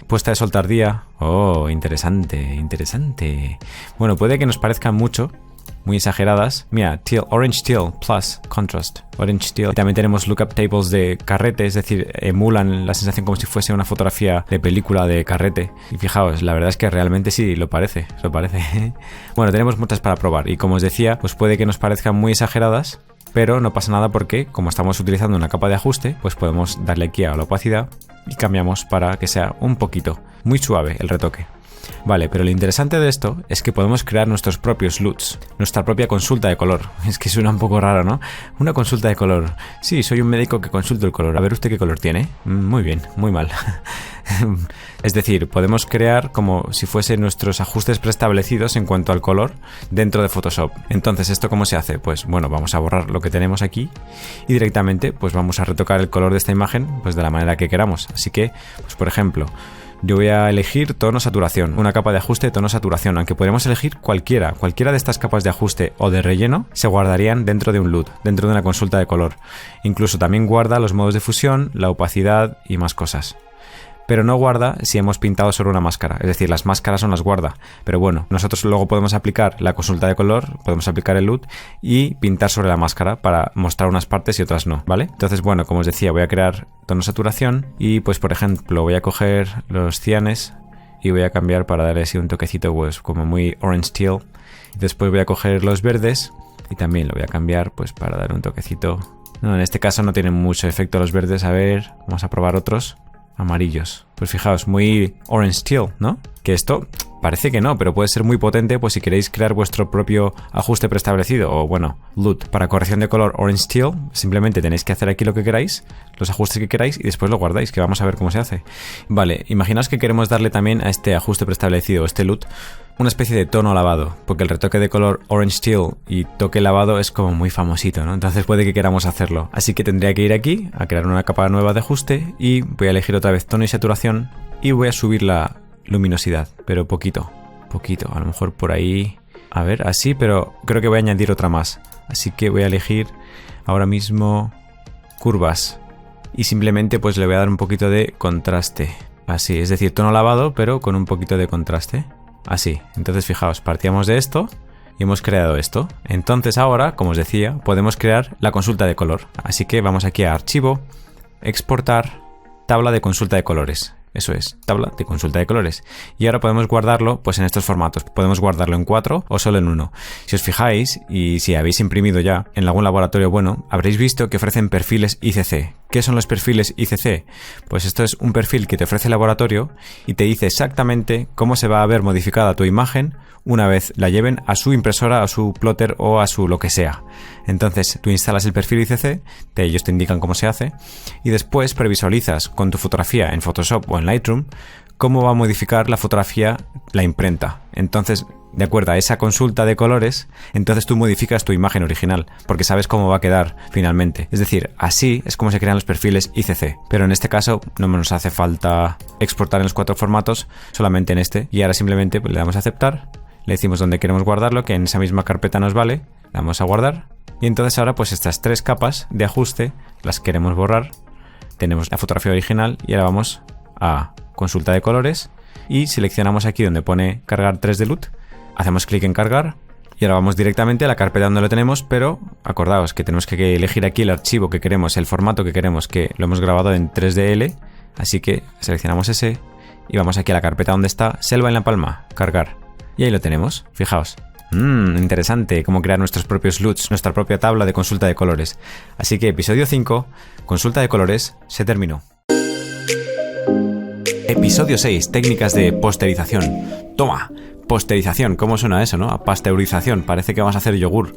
Puesta de sol tardía. Oh, interesante, interesante. Bueno, puede que nos parezcan mucho, muy exageradas. Mira, teal, orange teal plus contrast, orange teal. Y también tenemos lookup tables de carrete, es decir, emulan la sensación como si fuese una fotografía de película de carrete. Y fijaos, la verdad es que realmente sí, lo parece. Bueno, tenemos muchas para probar y como os decía, pues puede que nos parezcan muy exageradas, pero no pasa nada porque como estamos utilizando una capa de ajuste, pues podemos darle aquí a la opacidad y cambiamos para que sea un poquito, muy suave el retoque. Vale, pero lo interesante de esto es que podemos crear nuestros propios LUTs, nuestra propia consulta de color. Es que suena un poco raro, ¿no? Una consulta de color. Sí, soy un médico que consulta el color. A ver, ¿usted qué color tiene? Muy bien, muy mal. Es decir, podemos crear como si fuesen nuestros ajustes preestablecidos en cuanto al color dentro de Photoshop. Entonces, ¿esto cómo se hace? Pues bueno, vamos a borrar lo que tenemos aquí y directamente pues vamos a retocar el color de esta imagen pues de la manera que queramos. Así que, pues por ejemplo, yo voy a elegir tono saturación, una capa de ajuste de tono saturación, aunque podemos elegir cualquiera de estas capas de ajuste o de relleno se guardarían dentro de un LUT, dentro de una consulta de color. Incluso también guarda los modos de fusión, la opacidad y más cosas. Pero no guarda si hemos pintado sobre una máscara, es decir, las máscaras no las guarda. Pero bueno, nosotros luego podemos aplicar la consulta de color, podemos aplicar el LUT y pintar sobre la máscara para mostrar unas partes y otras no, ¿vale? Entonces, bueno, como os decía, voy a crear tono saturación y pues por ejemplo voy a coger los cianes y voy a cambiar para darle así un toquecito pues como muy orange teal. Después voy a coger los verdes y también lo voy a cambiar pues para dar un toquecito. No, en este caso no tienen mucho efecto los verdes, a ver, vamos a probar otros. Amarillos. Pues fijaos, muy orange teal, ¿no? Que esto parece que no, pero puede ser muy potente pues si queréis crear vuestro propio ajuste preestablecido o bueno, LUT para corrección de color orange teal. Simplemente tenéis que hacer aquí lo que queráis, los ajustes que queráis y después lo guardáis, que vamos a ver cómo se hace. Vale, imaginaos que queremos darle también a este ajuste preestablecido, este LUT, una especie de tono lavado, porque el retoque de color orange teal y toque lavado es como muy famosito, ¿no? Entonces puede que queramos hacerlo. Así que tendría que ir aquí a crear una capa nueva de ajuste y voy a elegir otra vez tono y saturación y voy a subir la luminosidad, pero poquito, a lo mejor por ahí, a ver, así, pero creo que voy a añadir otra más. Así que voy a elegir ahora mismo curvas y simplemente pues le voy a dar un poquito de contraste, así, es decir, tono lavado pero con un poquito de contraste. Así, entonces fijaos, partíamos de esto y hemos creado esto. Entonces ahora, como os decía, podemos crear la consulta de color. Así que vamos aquí a Archivo, Exportar, Tabla de consulta de colores. Eso es, tabla de consulta de colores. Y ahora podemos guardarlo pues en estos formatos. Podemos guardarlo en 4 o solo en 1. Si os fijáis, y si habéis imprimido ya en algún laboratorio bueno, habréis visto que ofrecen perfiles ICC. ¿Qué son los perfiles ICC? Pues esto es un perfil que te ofrece el laboratorio y te dice exactamente cómo se va a ver modificada tu imagen una vez la lleven a su impresora, a su plotter o a su lo que sea. Entonces tú instalas el perfil ICC, ellos te indican cómo se hace, y después previsualizas con tu fotografía en Photoshop o en Lightroom cómo va a modificar la fotografía la imprenta. Entonces, de acuerdo a esa consulta de colores, entonces tú modificas tu imagen original, porque sabes cómo va a quedar finalmente. Es decir, así es como se crean los perfiles ICC. Pero en este caso no nos hace falta exportar en los 4 formatos, solamente en este. Y ahora simplemente le damos a aceptar, le decimos dónde queremos guardarlo, que en esa misma carpeta nos vale, le damos a guardar. Y entonces ahora pues estas 3 capas de ajuste las queremos borrar. Tenemos la fotografía original y ahora vamos a consulta de colores y seleccionamos aquí donde pone cargar 3D LUT. Hacemos clic en cargar y ahora vamos directamente a la carpeta donde lo tenemos, pero acordaos que tenemos que elegir aquí el archivo que queremos, el formato que queremos, que lo hemos grabado en 3DL, así que seleccionamos ese y vamos aquí a la carpeta donde está Selva en La Palma, cargar. Y ahí lo tenemos, fijaos. Interesante cómo crear nuestros propios LUTs, nuestra propia tabla de consulta de colores. Así que episodio 5, consulta de colores, se terminó. Episodio 6, técnicas de posterización. Toma, posterización, ¿cómo suena eso, no? A pasteurización, parece que vamos a hacer yogur.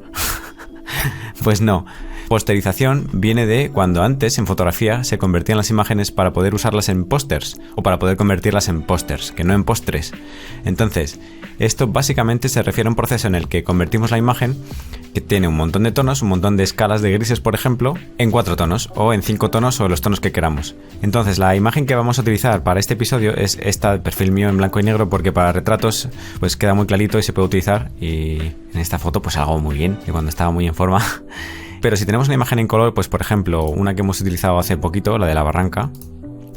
Pues no. Posterización viene de cuando antes en fotografía se convertían las imágenes para poder usarlas en pósters o para poder convertirlas en pósters, que no en postres. Entonces, esto básicamente se refiere a un proceso en el que convertimos la imagen, que tiene un montón de tonos, un montón de escalas de grises, por ejemplo, en 4 tonos o en 5 tonos o los tonos que queramos. Entonces, la imagen que vamos a utilizar para este episodio es esta de perfil mío en blanco y negro, porque para retratos pues queda muy clarito y se puede utilizar, y en esta foto pues hago muy bien, de cuando estaba muy en forma. Pero si tenemos una imagen en color, pues por ejemplo, una que hemos utilizado hace poquito, la de la barranca,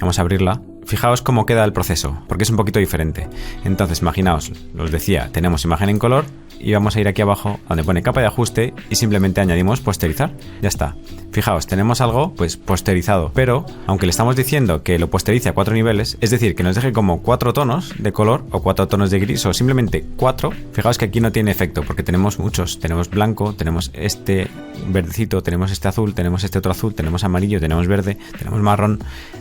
vamos a abrirla. Fijaos cómo queda el proceso, porque es un poquito diferente. Entonces, imaginaos, os decía, tenemos imagen en color y vamos a ir aquí abajo donde pone capa de ajuste y simplemente añadimos posterizar. Ya está. Fijaos, tenemos algo pues posterizado, pero aunque le estamos diciendo que lo posterice a 4 niveles, es decir, que nos deje como 4 tonos de color o 4 tonos de gris o simplemente 4, fijaos que aquí no tiene efecto porque tenemos muchos. Tenemos blanco, tenemos este verdecito, tenemos este azul, tenemos este otro azul, tenemos amarillo, tenemos verde, tenemos marrón.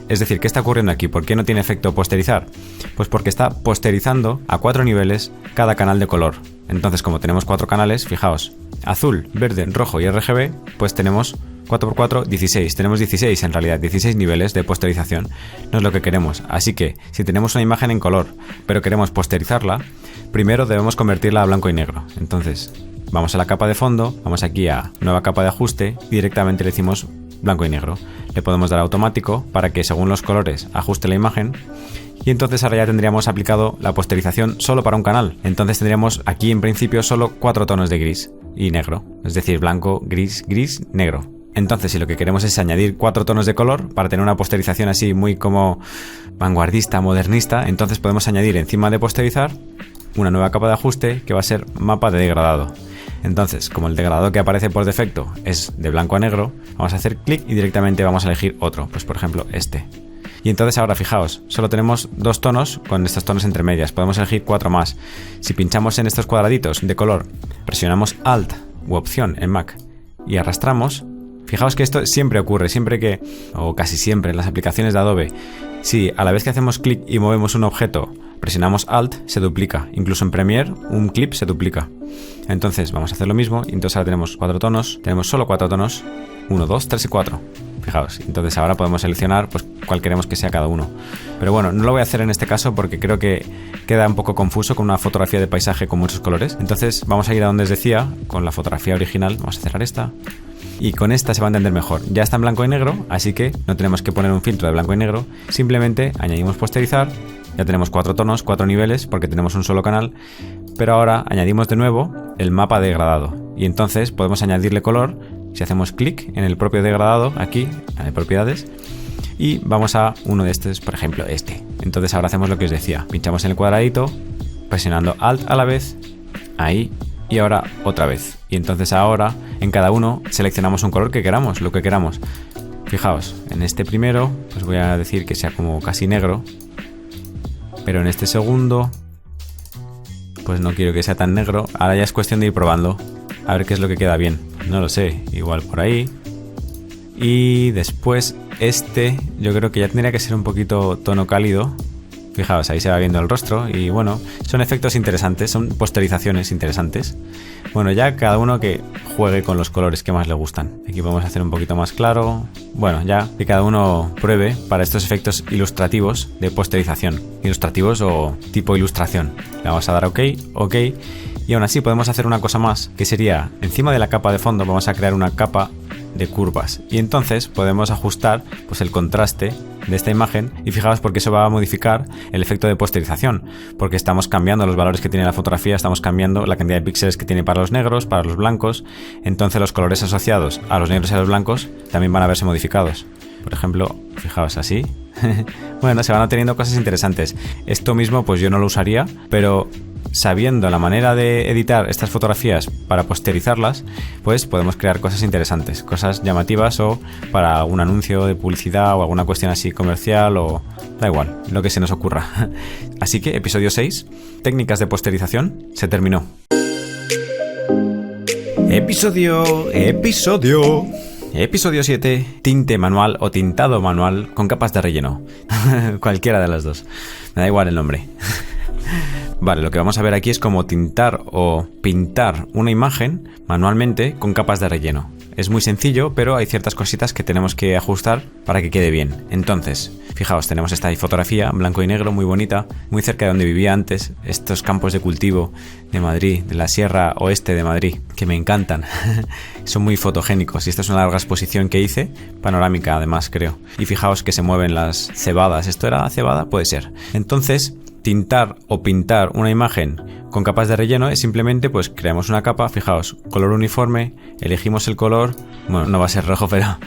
Es decir, ¿qué está ocurriendo aquí? ¿Por qué no tiene efecto posterizar? Pues porque está posterizando a 4 niveles cada canal de color. Entonces, como tenemos 4 canales, fijaos, azul, verde, rojo y RGB, pues tenemos 4x4, 16. Tenemos 16 en realidad, 16 niveles de posterización. No es lo que queremos. Así que, si tenemos una imagen en color, pero queremos posterizarla, primero debemos convertirla a blanco y negro. Entonces, vamos a la capa de fondo, vamos aquí a nueva capa de ajuste y directamente le decimos blanco y negro. Le podemos dar a automático para que según los colores ajuste la imagen. Y entonces ahora ya tendríamos aplicado la posterización solo para un canal. Entonces tendríamos aquí en principio solo 4 tonos de gris y negro. Es decir, blanco, gris, gris, negro. Entonces si lo que queremos es añadir 4 tonos de color para tener una posterización así muy como vanguardista, modernista, entonces podemos añadir encima de posterizar una nueva capa de ajuste que va a ser mapa de degradado. Entonces, como el degradado que aparece por defecto es de blanco a negro, vamos a hacer clic y directamente vamos a elegir otro. Pues por ejemplo este. Y entonces ahora fijaos, solo tenemos 2 tonos con estos tonos entre medias, podemos elegir 4 más. Si pinchamos en estos cuadraditos de color, presionamos Alt u Opción en Mac y arrastramos, fijaos que esto siempre ocurre, siempre que, o casi siempre en las aplicaciones de Adobe, si a la vez que hacemos clic y movemos un objeto, presionamos Alt, se duplica. Incluso en Premiere, un clip se duplica. Entonces vamos a hacer lo mismo y entonces ahora tenemos 4 tonos, tenemos solo 4 tonos, 1, 2, 3 y 4. Fijaos, entonces ahora podemos seleccionar pues cuál queremos que sea cada uno. Pero bueno, no lo voy a hacer en este caso porque creo que queda un poco confuso con una fotografía de paisaje con muchos colores. Entonces vamos a ir a donde os decía, con la fotografía original. Vamos a cerrar esta. Y con esta se va a entender mejor. Ya está en blanco y negro, así que no tenemos que poner un filtro de blanco y negro. Simplemente añadimos posterizar. Ya tenemos 4 tonos, 4 niveles, porque tenemos un solo canal. Pero ahora añadimos de nuevo el mapa degradado. Y entonces podemos añadirle color. Si hacemos clic en el propio degradado, aquí, en propiedades, y vamos a uno de estos, por ejemplo, este. Entonces ahora hacemos lo que os decía. Pinchamos en el cuadradito, presionando Alt a la vez, ahí, y ahora otra vez. Y entonces ahora, en cada uno, seleccionamos un color que queramos, lo que queramos. Fijaos, en este primero, pues voy a decir que sea como casi negro. Pero en este segundo, pues no quiero que sea tan negro. Ahora ya es cuestión de ir probando. A ver qué es lo que queda bien. No lo sé, igual por ahí. Y después yo creo que ya tendría que ser un poquito tono cálido. Fijaos, ahí se va viendo el rostro. Y bueno, son efectos interesantes, son posterizaciones interesantes. Bueno, ya cada uno que juegue con los colores que más le gustan. Aquí podemos hacer un poquito más claro. Bueno, ya que cada uno pruebe para estos efectos ilustrativos de posterización. Ilustrativos o tipo ilustración. Le vamos a dar OK, OK. Y aún así podemos hacer una cosa más, que sería, encima de la capa de fondo vamos a crear una capa de curvas. Y entonces podemos ajustar pues el contraste de esta imagen y fijaos porque eso va a modificar el efecto de posterización, porque estamos cambiando los valores que tiene la fotografía, estamos cambiando la cantidad de píxeles que tiene para los negros, para los blancos, entonces los colores asociados a los negros y a los blancos también van a verse modificados. Por ejemplo, fijaos así. Bueno, se van obteniendo cosas interesantes. Esto mismo pues yo no lo usaría, pero sabiendo la manera de editar estas fotografías para posterizarlas, pues podemos crear cosas interesantes, cosas llamativas o para un anuncio de publicidad o alguna cuestión así comercial o da igual, lo que se nos ocurra. Así que episodio 6, técnicas de posterización, se terminó. Episodio 7, tinte manual o tintado manual con capas de relleno. Cualquiera de las dos, me da igual el nombre. Vale, lo que vamos a ver aquí es cómo tintar o pintar una imagen manualmente con capas de relleno. Es muy sencillo, pero hay ciertas cositas que tenemos que ajustar para que quede bien. Entonces, fijaos, tenemos esta fotografía blanco y negro muy bonita, muy cerca de donde vivía antes, estos campos de cultivo de Madrid, de la Sierra Oeste de Madrid, que me encantan. Son muy fotogénicos y esta es una larga exposición que hice, panorámica además creo. Y fijaos que se mueven las cebadas. ¿Esto era cebada? Puede ser. Entonces, tintar o pintar una imagen con capas de relleno es simplemente pues creamos una capa, fijaos, color uniforme, elegimos el color, bueno, no va a ser rojo, pero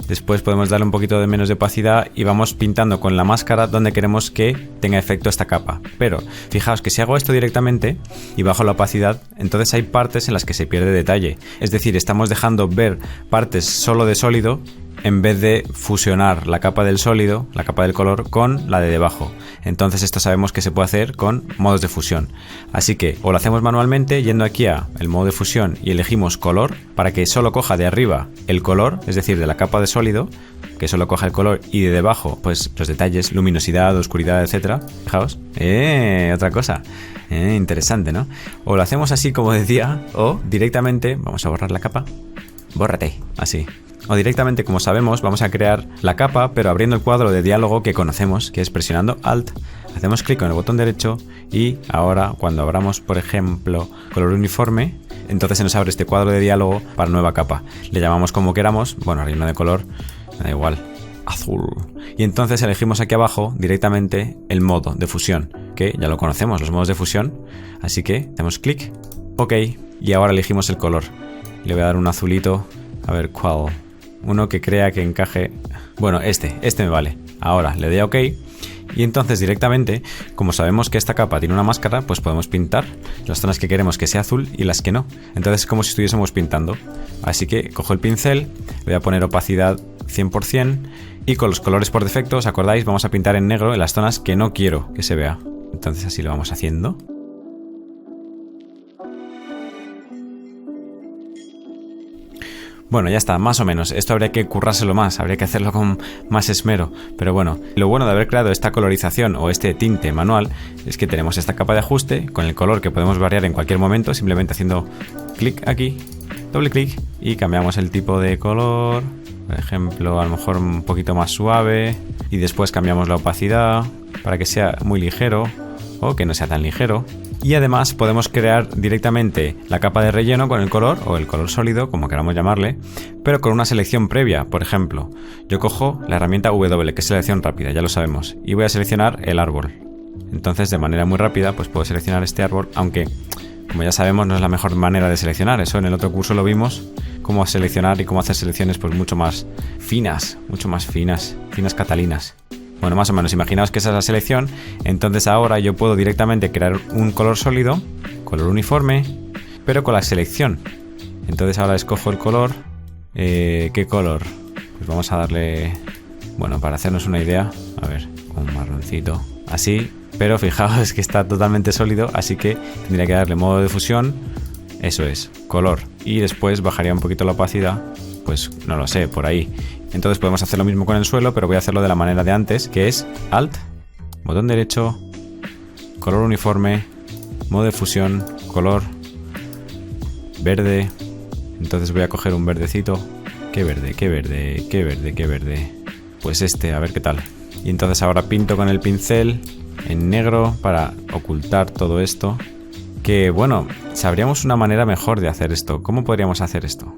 después podemos darle un poquito de menos de opacidad y vamos pintando con la máscara donde queremos que tenga efecto esta capa. Pero fijaos que si hago esto directamente y bajo la opacidad, entonces hay partes en las que se pierde detalle, es decir, estamos dejando ver partes solo de sólido en vez de fusionar la capa del sólido, la capa del color, con la de debajo. Entonces esto sabemos que se puede hacer con modos de fusión. Así que o lo hacemos manualmente yendo aquí a el modo de fusión y elegimos color para que solo coja de arriba el color, es decir, de la capa de sólido, que solo coja el color y de debajo pues los detalles, luminosidad, oscuridad, etcétera. Fijaos. Otra cosa. Interesante, ¿no? O lo hacemos así como decía o directamente, vamos a borrar la capa. Bórrate, así. O directamente, como sabemos, vamos a crear la capa, pero abriendo el cuadro de diálogo que conocemos, que es presionando Alt, hacemos clic con el botón derecho y ahora, cuando abramos, por ejemplo, color uniforme, entonces se nos abre este cuadro de diálogo para nueva capa. Le llamamos como queramos, bueno, relleno de color, me da igual, azul. Y entonces elegimos aquí abajo directamente el modo de fusión, que ya lo conocemos, los modos de fusión, así que hacemos clic, OK, y ahora elegimos el color. Le voy a dar un azulito, a ver cuál. Uno que crea que encaje. Bueno, este me vale. Ahora le doy a OK y entonces directamente, como sabemos que esta capa tiene una máscara, pues podemos pintar las zonas que queremos que sea azul y las que no. Entonces es como si estuviésemos pintando. Así que cojo el pincel, le voy a poner opacidad 100% y con los colores por defecto, ¿os acordáis? Vamos a pintar en negro en las zonas que no quiero que se vea. Entonces así lo vamos haciendo. Bueno, ya está, más o menos. Esto habría que currárselo más, habría que hacerlo con más esmero. Pero bueno, lo bueno de haber creado esta colorización o este tinte manual es que tenemos esta capa de ajuste con el color que podemos variar en cualquier momento, simplemente haciendo clic aquí, doble clic y cambiamos el tipo de color. Por ejemplo, a lo mejor un poquito más suave y después cambiamos la opacidad para que sea muy ligero o que no sea tan ligero. Y además podemos crear directamente la capa de relleno con el color o el color sólido, como queramos llamarle, pero con una selección previa. Por ejemplo, yo cojo la herramienta W, que es selección rápida, ya lo sabemos, y voy a seleccionar el árbol. Entonces, de manera muy rápida, pues puedo seleccionar este árbol, aunque, como ya sabemos, no es la mejor manera de seleccionar. Eso en el otro curso lo vimos, cómo seleccionar y cómo hacer selecciones pues mucho más finas catalinas. Bueno, más o menos, imaginaos que esa es la selección. Entonces ahora yo puedo directamente crear un color sólido, color uniforme, pero con la selección. Entonces ahora escojo el color. ¿Qué color? Pues vamos a darle, bueno, para hacernos una idea, a ver, un marroncito, así. pero fijaos que está totalmente sólido, así que tendría que darle modo de fusión, eso es, color, y después bajaría un poquito la opacidad, pues no lo sé, por ahí. Entonces podemos hacer lo mismo con el suelo, pero voy a hacerlo de la manera de antes, que es Alt, botón derecho, color uniforme, modo de fusión, color, verde. Entonces voy a coger un verdecito. ¿Qué verde? ¿Qué verde? ¿Qué verde? ¿Qué verde? Pues este, a ver qué tal. Y entonces ahora pinto con el pincel en negro para ocultar todo esto. Que bueno, sabríamos una manera mejor de hacer esto. ¿Cómo podríamos hacer esto?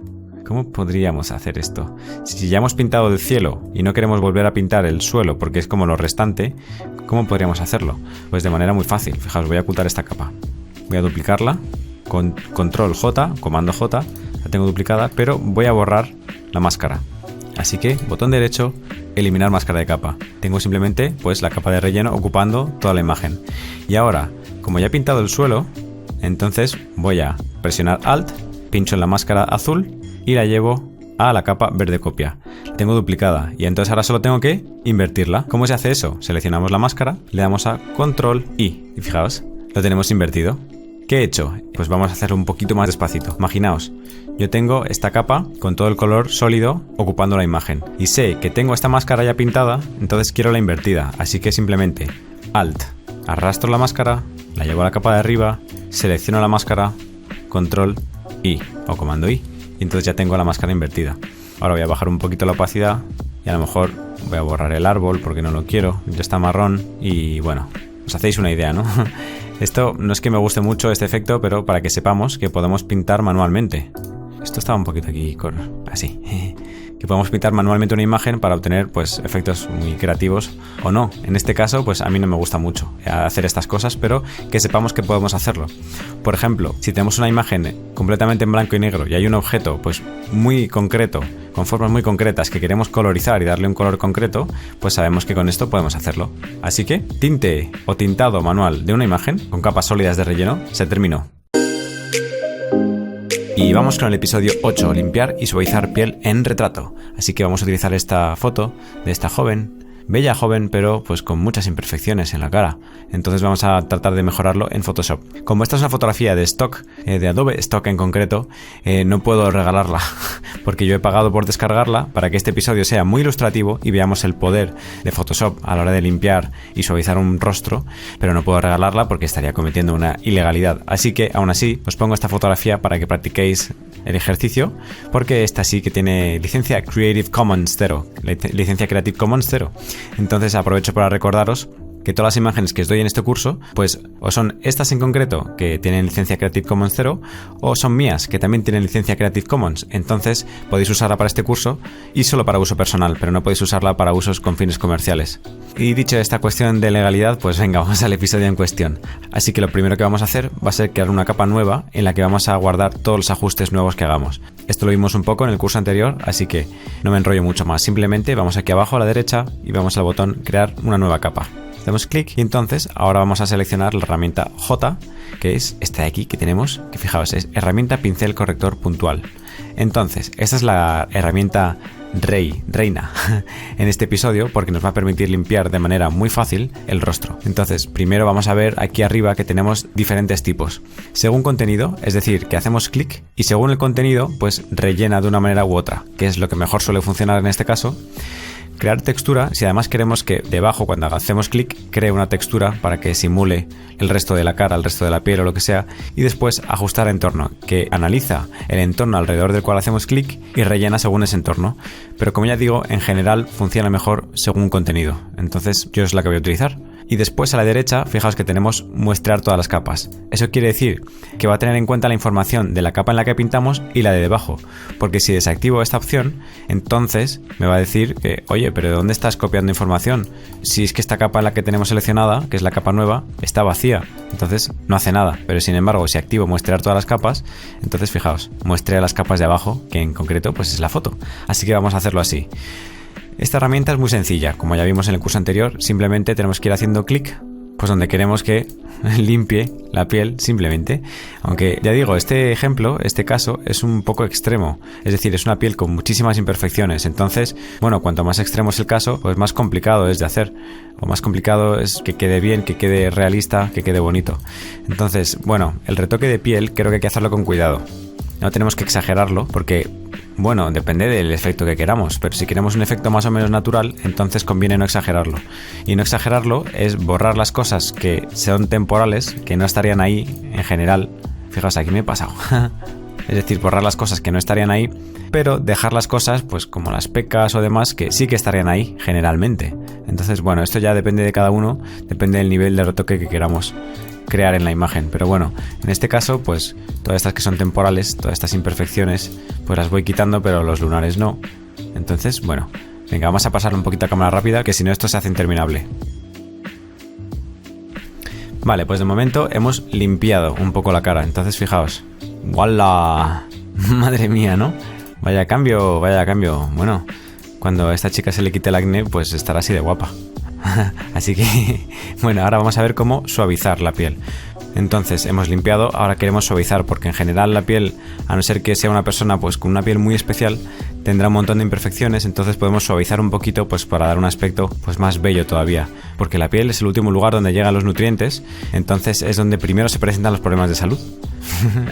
¿Cómo podríamos hacer esto? Si ya hemos pintado el cielo y no queremos volver a pintar el suelo porque es como lo restante, ¿cómo podríamos hacerlo? Pues de manera muy fácil. Fijaos, voy a ocultar esta capa. Voy a duplicarla con control J, comando J. La tengo duplicada, pero voy a borrar la máscara. Así que, botón derecho, eliminar máscara de capa. Tengo simplemente pues la capa de relleno ocupando toda la imagen. Y ahora, como ya he pintado el suelo, entonces voy a presionar Alt, pincho en la máscara azul y la llevo a la capa verde copia. La tengo duplicada y entonces ahora solo tengo que invertirla. ¿Cómo se hace eso? Seleccionamos la máscara, le damos a Control I y fijaos, lo tenemos invertido. ¿Qué he hecho? Pues vamos a hacerlo un poquito más despacito. Imaginaos, yo tengo esta capa con todo el color sólido ocupando la imagen y sé que tengo esta máscara ya pintada, entonces quiero la invertida, así que simplemente Alt, arrastro la máscara, la llevo a la capa de arriba, selecciono la máscara, Control I o comando I. Y entonces ya tengo la máscara invertida. Ahora voy a bajar un poquito la opacidad y a lo mejor voy a borrar el árbol porque no lo quiero. Ya está marrón y bueno, os hacéis una idea, ¿no? Esto no es que me guste mucho este efecto, pero para que sepamos que podemos pintar manualmente. Esto estaba un poquito aquí así. Que podemos pintar manualmente una imagen para obtener pues efectos muy creativos o no. En este caso pues a mí no me gusta mucho hacer estas cosas, pero que sepamos que podemos hacerlo. Por ejemplo, si tenemos una imagen completamente en blanco y negro y hay un objeto pues muy concreto, con formas muy concretas que queremos colorizar y darle un color concreto, pues sabemos que con esto podemos hacerlo. Así que tinte o tintado manual de una imagen con capas sólidas de relleno se terminó. Y vamos con el episodio 8, limpiar y suavizar piel en retrato. Así que vamos a utilizar esta foto de esta joven, bella joven, pero pues con muchas imperfecciones en la cara. Entonces vamos a tratar de mejorarlo en Photoshop. Como esta es una fotografía de stock, de Adobe Stock en concreto, no puedo regalarla, porque yo he pagado por descargarla para que este episodio sea muy ilustrativo y veamos el poder de Photoshop a la hora de limpiar y suavizar un rostro, pero no puedo regalarla porque estaría cometiendo una ilegalidad. Así que aún así os pongo esta fotografía para que practiquéis el ejercicio, porque esta sí que tiene licencia Creative Commons 0, licencia Creative Commons 0. Entonces aprovecho para recordaros que todas las imágenes que os doy en este curso, pues o son estas en concreto que tienen licencia Creative Commons 0 o son mías que también tienen licencia Creative Commons. Entonces podéis usarla para este curso y solo para uso personal, pero no podéis usarla para usos con fines comerciales. Y dicho esta cuestión de legalidad, pues venga, vamos al episodio en cuestión. Así que lo primero que vamos a hacer va a ser crear una capa nueva en la que vamos a guardar todos los ajustes nuevos que hagamos. Esto lo vimos un poco en el curso anterior, así que no me enrollo mucho más. Simplemente vamos aquí abajo a la derecha y vamos al botón crear una nueva capa. Damos clic y entonces ahora vamos a seleccionar la herramienta J, que es esta de aquí que tenemos, que fijaos, es herramienta pincel corrector puntual. Entonces, esta es la herramienta reina en este episodio porque nos va a permitir limpiar de manera muy fácil el rostro. Entonces, primero vamos a ver aquí arriba que tenemos diferentes tipos. Según contenido, es decir, que hacemos clic y según el contenido, pues rellena de una manera u otra, que es lo que mejor suele funcionar en este caso. Crear textura, si además queremos que debajo cuando hacemos clic cree una textura para que simule el resto de la cara, el resto de la piel o lo que sea, y después ajustar entorno, que analiza el entorno alrededor del cual hacemos clic y rellena según ese entorno. Pero como ya digo, en general funciona mejor según contenido, entonces yo es la que voy a utilizar. Y después a la derecha, fijaos que tenemos muestrear todas las capas. Eso quiere decir que va a tener en cuenta la información de la capa en la que pintamos y la de debajo. Porque si desactivo esta opción, entonces me va a decir que, oye, pero ¿de dónde estás copiando información? Si es que esta capa en la que tenemos seleccionada, que es la capa nueva, está vacía. Entonces no hace nada. Pero sin embargo, si activo muestrear todas las capas, entonces fijaos, muestrea las capas de abajo, que en concreto pues es la foto. Así que vamos a hacerlo así. Esta herramienta es muy sencilla, como ya vimos en el curso anterior, simplemente tenemos que ir haciendo clic pues donde queremos que limpie la piel simplemente. Aunque ya digo, este ejemplo, este caso es un poco extremo, es decir, es una piel con muchísimas imperfecciones. Entonces, bueno, cuanto más extremo es el caso, pues más complicado es de hacer, o más complicado es que quede bien, que quede realista, que quede bonito. Entonces, bueno, el retoque de piel creo que hay que hacerlo con cuidado. No tenemos que exagerarlo porque, bueno, depende del efecto que queramos, pero si queremos un efecto más o menos natural, entonces conviene no exagerarlo. Y no exagerarlo es borrar las cosas que son temporales, que no estarían ahí en general. Fijaos, aquí me he pasado. Es decir, borrar las cosas que no estarían ahí, pero dejar las cosas, pues como las pecas o demás, que sí que estarían ahí, generalmente. Entonces, bueno, esto ya depende de cada uno, depende del nivel de retoque que queramos crear en la imagen. Pero bueno, en este caso, pues todas estas que son temporales, todas estas imperfecciones, pues las voy quitando, pero los lunares no. Entonces, bueno, venga, vamos a pasar un poquito a cámara rápida, que si no esto se hace interminable. Vale, pues de momento hemos limpiado un poco la cara. Entonces, fijaos. ¡Wala! Madre mía, ¿no? Vaya cambio, vaya cambio. Bueno, cuando a esta chica se le quite el acné, pues estará así de guapa. Así que, bueno, ahora vamos a ver cómo suavizar la piel. Entonces, hemos limpiado, ahora queremos suavizar, porque en general la piel, a no ser que sea una persona pues con una piel muy especial, tendrá un montón de imperfecciones. Entonces podemos suavizar un poquito pues para dar un aspecto pues más bello todavía, porque la piel es el último lugar donde llegan los nutrientes, entonces es donde primero se presentan los problemas de salud.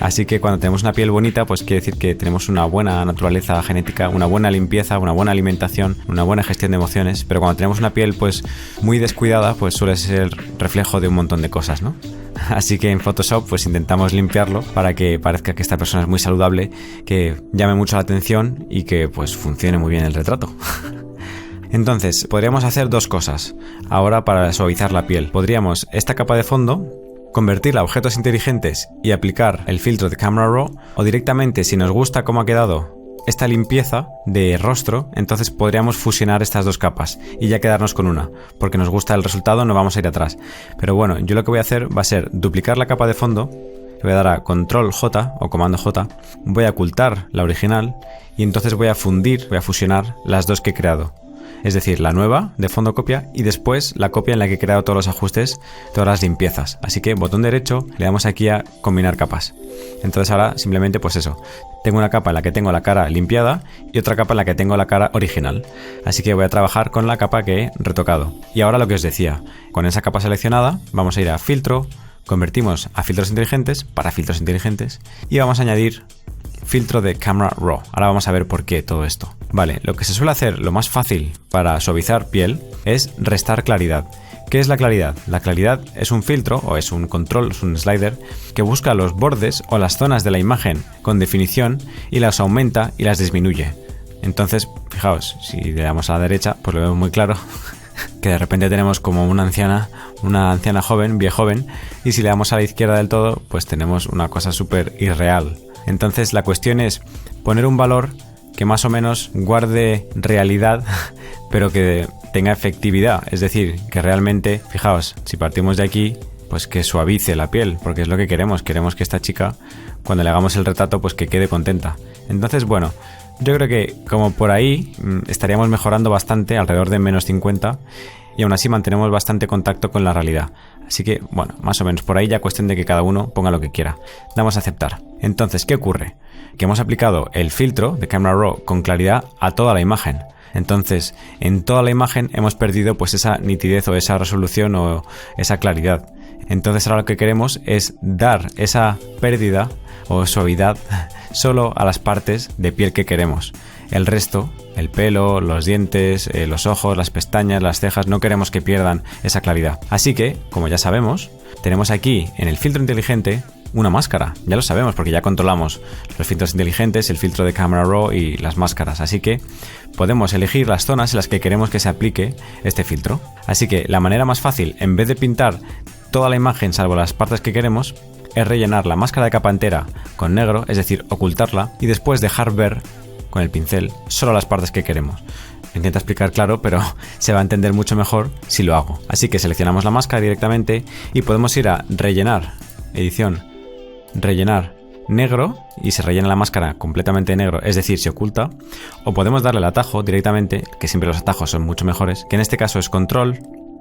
Así que cuando tenemos una piel bonita, pues quiere decir que tenemos una buena naturaleza genética, una buena limpieza, una buena alimentación, una buena gestión de emociones. Pero cuando tenemos una piel pues muy descuidada, pues suele ser reflejo de un montón de cosas, ¿no? Así que en Photoshop pues intentamos limpiarlo para que parezca que esta persona es muy saludable, que llame mucho la atención y que pues funcione muy bien el retrato. Entonces, podríamos hacer dos cosas ahora para suavizar la piel. Podríamos esta capa de fondo convertirla a objetos inteligentes y aplicar el filtro de Camera Raw, o directamente, si nos gusta cómo ha quedado esta limpieza de rostro, entonces podríamos fusionar estas dos capas y ya quedarnos con una, porque nos gusta el resultado, no vamos a ir atrás. Pero bueno, yo lo que voy a hacer va a ser duplicar la capa de fondo, le voy a dar a Control J o Comando J, voy a ocultar la original y entonces voy a fundir, voy a fusionar las dos que he creado. Es decir, la nueva de fondo copia y después la copia en la que he creado todos los ajustes, todas las limpiezas. Así que botón derecho, le damos aquí a combinar capas. Entonces ahora simplemente pues eso, tengo una capa en la que tengo la cara limpiada y otra capa en la que tengo la cara original. Así que voy a trabajar con la capa que he retocado. Y ahora lo que os decía, con esa capa seleccionada vamos a ir a filtro, convertimos a filtros inteligentes para filtros inteligentes y vamos a añadir filtro de Camera Raw. Ahora vamos a ver por qué todo esto. Vale, lo que se suele hacer, lo más fácil para suavizar piel es restar claridad. ¿Qué es la claridad? La claridad es un filtro o es un control, es un slider que busca los bordes o las zonas de la imagen con definición y las aumenta y las disminuye. Entonces, fijaos, si le damos a la derecha, pues lo vemos muy claro que de repente tenemos como una anciana joven, bien joven, y si le damos a la izquierda del todo, pues tenemos una cosa súper irreal. Entonces la cuestión es poner un valor que más o menos guarde realidad, pero que tenga efectividad. Es decir, que realmente, fijaos, si partimos de aquí, pues que suavice la piel, porque es lo que queremos. Queremos que esta chica, cuando le hagamos el retrato, pues que quede contenta. Entonces, bueno, yo creo que como por ahí estaríamos mejorando bastante, alrededor de menos 50, y aún así mantenemos bastante contacto con la realidad. Así que, bueno, más o menos por ahí ya cuestión de que cada uno ponga lo que quiera. Damos a aceptar. Entonces, ¿qué ocurre? Que hemos aplicado el filtro de Camera Raw con claridad a toda la imagen. Entonces, en toda la imagen hemos perdido pues esa nitidez o esa resolución o esa claridad. Entonces ahora lo que queremos es dar esa pérdida o suavidad solo a las partes de piel que queremos. El resto, el pelo, los dientes, los ojos, las pestañas, las cejas, no queremos que pierdan esa claridad. Así que, como ya sabemos, tenemos aquí en el filtro inteligente una máscara. Ya lo sabemos porque ya controlamos los filtros inteligentes, el filtro de Camera Raw y las máscaras. Así que podemos elegir las zonas en las que queremos que se aplique este filtro. Así que la manera más fácil, en vez de pintar toda la imagen salvo las partes que queremos, es rellenar la máscara de capa entera con negro, es decir, ocultarla y después dejar ver con el pincel solo las partes que queremos. Intento explicar claro, pero se va a entender mucho mejor si lo hago. Así que seleccionamos la máscara directamente y podemos ir a rellenar, edición, rellenar negro y se rellena la máscara completamente negro, es decir, se oculta. O podemos darle el atajo directamente, que siempre los atajos son mucho mejores, que en este caso es control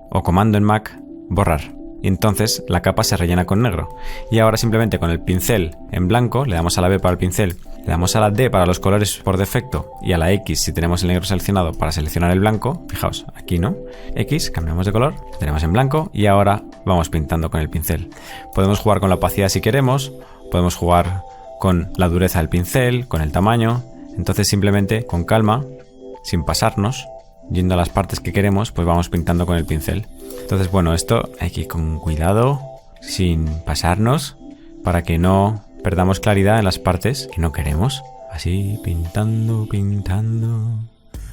o comando en Mac, borrar. y entonces la capa se rellena con negro. Y ahora simplemente con el pincel en blanco, le damos a la B para el pincel, le damos a la D para los colores por defecto y a la X si tenemos el negro seleccionado para seleccionar el blanco. Fijaos, aquí no, X, cambiamos de color, tenemos en blanco y ahora vamos pintando con el pincel. Podemos jugar con la opacidad si queremos, podemos jugar con la dureza del pincel, con el tamaño. Entonces simplemente con calma, sin pasarnos, yendo a las partes que queremos, pues vamos pintando con el pincel. Entonces bueno, esto hay que ir con cuidado, sin pasarnos, para que no perdamos claridad en las partes que no queremos. Así, pintando, pintando,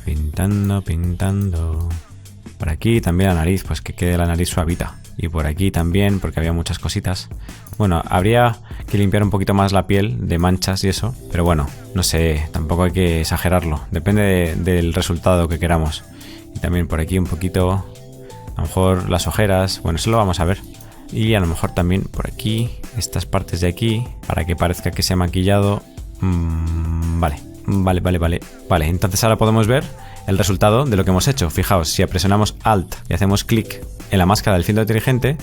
pintando, pintando. Por aquí también la nariz, pues que quede la nariz suavita. Y por aquí también, porque había muchas cositas. Bueno, habría que limpiar un poquito más la piel de manchas y eso. Pero bueno, no sé, tampoco hay que exagerarlo. Depende del resultado que queramos. Y también por aquí un poquito, a lo mejor las ojeras. Bueno, eso lo vamos a ver. Y a lo mejor también por aquí, estas partes de aquí, para que parezca que se ha maquillado. Vale, entonces ahora podemos ver el resultado de lo que hemos hecho. Fijaos, si presionamos Alt y hacemos clic en la máscara del filtro inteligente,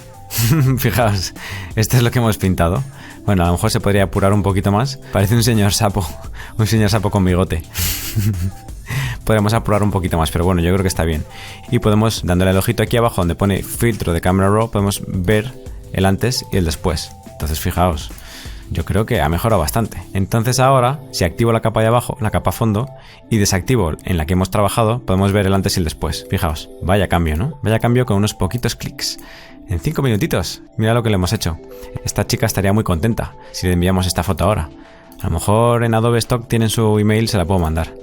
fijaos, esto es lo que hemos pintado. Bueno, a lo mejor se podría apurar un poquito más. Parece un señor sapo con bigote. Podríamos apurar un poquito más, pero bueno, yo creo que está bien. Y podemos, dándole el ojito aquí abajo donde pone filtro de Camera Raw, podemos ver el antes y el después. Entonces fijaos, yo creo que ha mejorado bastante. Entonces ahora, si activo la capa de abajo, la capa fondo, y desactivo en la que hemos trabajado, podemos ver el antes y el después. Fijaos, vaya cambio, ¿no? Vaya cambio con unos poquitos clics. En 5 minutitos, mira lo que le hemos hecho. Esta chica estaría muy contenta si le enviamos esta foto ahora. A lo mejor en Adobe Stock tienen su email, se la puedo mandar.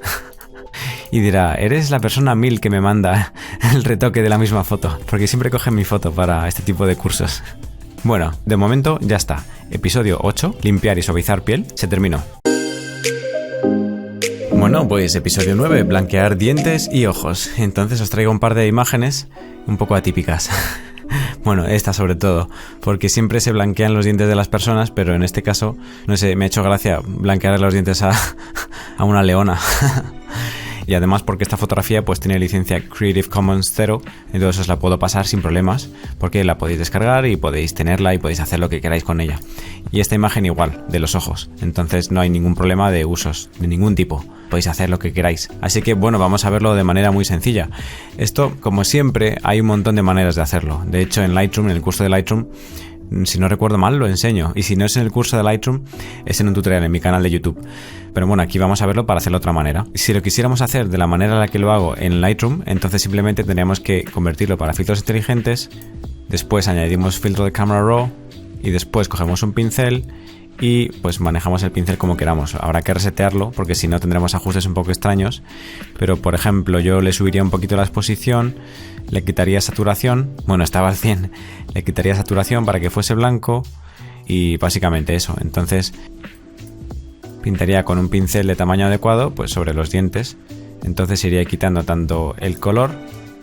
Y dirá, eres la persona 1000 que me manda el retoque de la misma foto, porque siempre cogen mi foto para este tipo de cursos. Bueno, de momento ya está. Episodio 8, limpiar y suavizar piel, se terminó. Bueno, pues episodio 9, blanquear dientes y ojos. Entonces os traigo un par de imágenes un poco atípicas. Bueno, esta sobre todo, porque siempre se blanquean los dientes de las personas, pero en este caso, no sé, me ha hecho gracia blanquear los dientes a una leona. Y además porque esta fotografía pues tiene licencia Creative Commons 0, entonces os la puedo pasar sin problemas, porque la podéis descargar y podéis tenerla y podéis hacer lo que queráis con ella. Y esta imagen igual, de los ojos, entonces no hay ningún problema de usos, de ningún tipo, podéis hacer lo que queráis. Así que bueno, vamos a verlo de manera muy sencilla. Esto, como siempre, hay un montón de maneras de hacerlo. De hecho, en Lightroom, en el curso de Lightroom, si no recuerdo mal, lo enseño. Y si no es en el curso de Lightroom, es en un tutorial en mi canal de YouTube. Pero bueno, aquí vamos a verlo para hacerlo de otra manera. Si lo quisiéramos hacer de la manera en la que lo hago en Lightroom, entonces simplemente tendríamos que convertirlo para filtros inteligentes. Después añadimos filtro de Camera Raw. Y después cogemos un pincel y pues manejamos el pincel como queramos. Habrá que resetearlo porque si no tendremos ajustes un poco extraños. Pero por ejemplo, yo le subiría un poquito la exposición, le quitaría saturación. Bueno, estaba al 100. Le quitaría saturación para que fuese blanco y básicamente eso. Entonces pintaría con un pincel de tamaño adecuado pues sobre los dientes. Entonces iría quitando tanto el color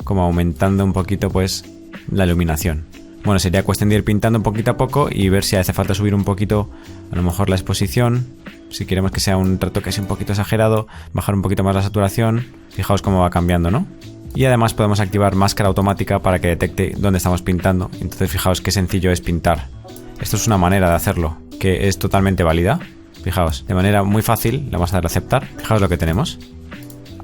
como aumentando un poquito pues la iluminación. Bueno, sería cuestión de ir pintando un poquito a poco y ver si hace falta subir un poquito, a lo mejor la exposición. Si queremos que sea un retoque así un poquito exagerado, bajar un poquito más la saturación. Fijaos cómo va cambiando, ¿no? Y además podemos activar máscara automática para que detecte dónde estamos pintando. Entonces fijaos qué sencillo es pintar. Esto es una manera de hacerlo, que es totalmente válida. Fijaos, de manera muy fácil, le vamos a dar a aceptar. Fijaos lo que tenemos.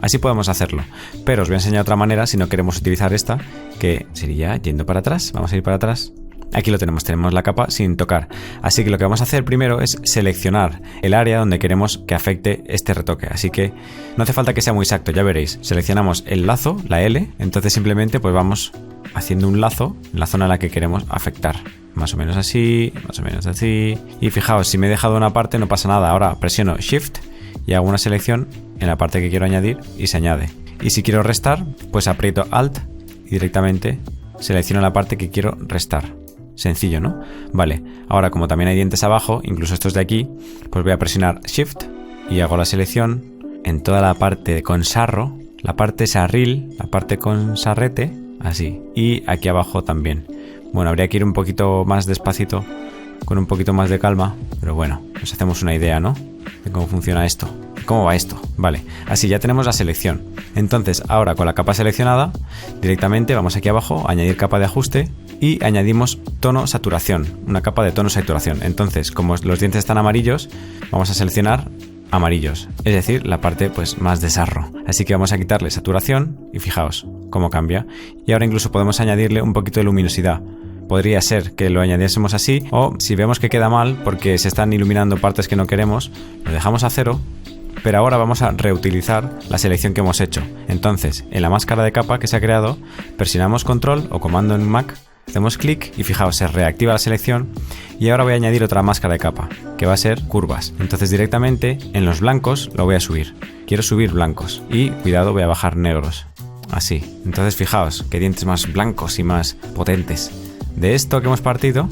Así podemos hacerlo, pero os voy a enseñar otra manera si no queremos utilizar esta, que sería yendo para atrás. Vamos a ir para atrás. Aquí lo tenemos la capa sin tocar. Así que lo que vamos a hacer primero es seleccionar el área donde queremos que afecte este retoque. Así que no hace falta que sea muy exacto, ya veréis. Seleccionamos el lazo, la L, entonces simplemente pues vamos haciendo un lazo en la zona en la que queremos afectar. Más o menos así, más o menos así. Y fijaos, si me he dejado una parte no pasa nada. Ahora presiono Shift y hago una selección en la parte que quiero añadir y se añade. Y si quiero restar, pues aprieto Alt y directamente selecciono la parte que quiero restar. Sencillo, ¿no? Vale, ahora como también hay dientes abajo, incluso estos de aquí, pues voy a presionar Shift y hago la selección en toda la parte con sarro, la parte sarril, la parte con sarrete, así. Y aquí abajo también. Bueno, habría que ir un poquito más despacito, con un poquito más de calma, pero bueno, nos hacemos una idea, ¿no? De cómo funciona esto. ¿Cómo va esto? Vale, así ya tenemos la selección. Entonces, ahora con la capa seleccionada, directamente vamos aquí abajo, añadir capa de ajuste y añadimos tono saturación, una capa de tono saturación. Entonces, como los dientes están amarillos, vamos a seleccionar amarillos, es decir, la parte pues más de sarro. Así que vamos a quitarle saturación y fijaos cómo cambia. Y ahora incluso podemos añadirle un poquito de luminosidad. Podría ser que lo añadiésemos así, o si vemos que queda mal porque se están iluminando partes que no queremos, lo dejamos a 0. Pero ahora vamos a reutilizar la selección que hemos hecho. Entonces, en la máscara de capa que se ha creado, presionamos control o comando en Mac, hacemos clic y fijaos, se reactiva la selección. Y ahora voy a añadir otra máscara de capa, que va a ser curvas. Entonces directamente en los blancos lo voy a subir. Quiero subir blancos y, cuidado, voy a bajar negros. Así. Entonces fijaos, qué dientes más blancos y más potentes. De esto que hemos partido,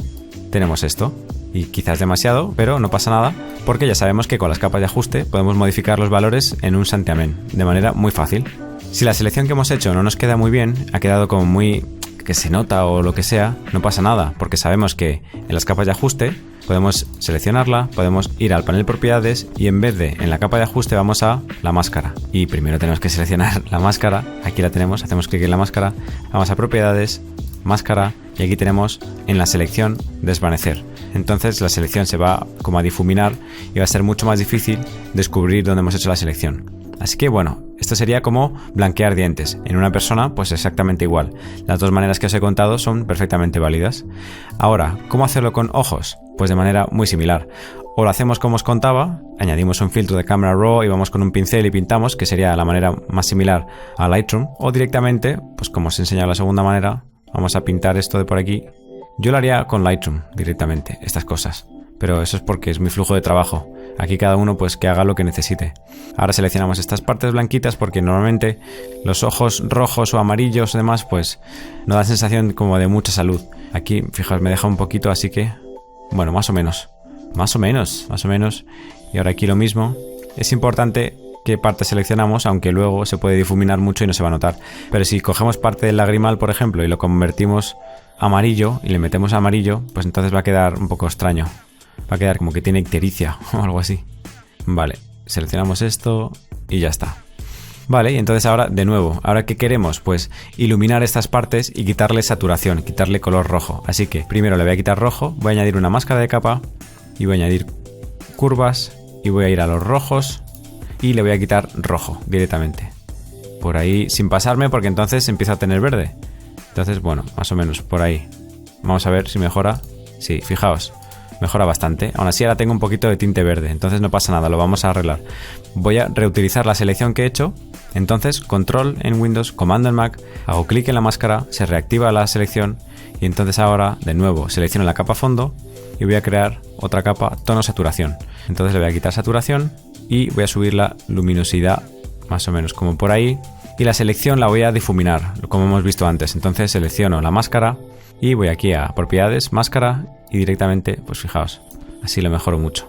tenemos esto. Y quizás demasiado, pero no pasa nada, porque ya sabemos que con las capas de ajuste podemos modificar los valores en un santiamén, de manera muy fácil. Si la selección que hemos hecho no nos queda muy bien, ha quedado como muy... que se nota o lo que sea, no pasa nada, porque sabemos que en las capas de ajuste podemos seleccionarla, podemos ir al panel propiedades y en vez de en la capa de ajuste vamos a la máscara. Y primero tenemos que seleccionar la máscara, aquí la tenemos, hacemos clic en la máscara, vamos a propiedades, máscara y aquí tenemos en la selección desvanecer. Entonces la selección se va como a difuminar y va a ser mucho más difícil descubrir dónde hemos hecho la selección. Así que bueno, esto sería como blanquear dientes. En una persona pues exactamente igual. Las dos maneras que os he contado son perfectamente válidas. Ahora, ¿cómo hacerlo con ojos? Pues de manera muy similar. O lo hacemos como os contaba, añadimos un filtro de Camera Raw y vamos con un pincel y pintamos, que sería la manera más similar a Lightroom. O directamente, pues como os he enseñado la segunda manera, vamos a pintar esto de por aquí. Yo lo haría con Lightroom directamente, estas cosas. Pero eso es porque es mi flujo de trabajo. Aquí cada uno pues que haga lo que necesite. Ahora seleccionamos estas partes blanquitas porque normalmente los ojos rojos o amarillos o demás pues no da sensación como de mucha salud. Aquí, fijaos, me deja un poquito, así que... bueno, más o menos. Y ahora aquí lo mismo. Es importante qué parte seleccionamos, aunque luego se puede difuminar mucho y no se va a notar. Pero si cogemos parte del lagrimal, por ejemplo, y lo convertimos amarillo y le metemos amarillo, pues entonces va a quedar un poco extraño. Va a quedar como que tiene ictericia o algo así. Vale, seleccionamos esto y ya está. Vale, y entonces ahora de nuevo, ¿ahora qué queremos? Pues iluminar estas partes y quitarle saturación, quitarle color rojo. Así que primero le voy a quitar rojo, voy a añadir una máscara de capa y voy a añadir curvas y voy a ir a los rojos y le voy a quitar rojo directamente. Por ahí sin pasarme porque entonces empieza a tener verde. Entonces, bueno, más o menos por ahí. Vamos a ver si mejora. Sí, fijaos. Mejora bastante. Aún así ahora tengo un poquito de tinte verde, entonces no pasa nada, lo vamos a arreglar. Voy a reutilizar la selección que he hecho. Entonces, control en Windows, comando en Mac, hago clic en la máscara, se reactiva la selección y entonces ahora de nuevo selecciono la capa fondo y voy a crear otra capa tono saturación. Entonces le voy a quitar saturación y voy a subir la luminosidad más o menos como por ahí y la selección la voy a difuminar como hemos visto antes. Entonces selecciono la máscara y voy aquí a propiedades, máscara y directamente, pues fijaos, así lo mejoro mucho.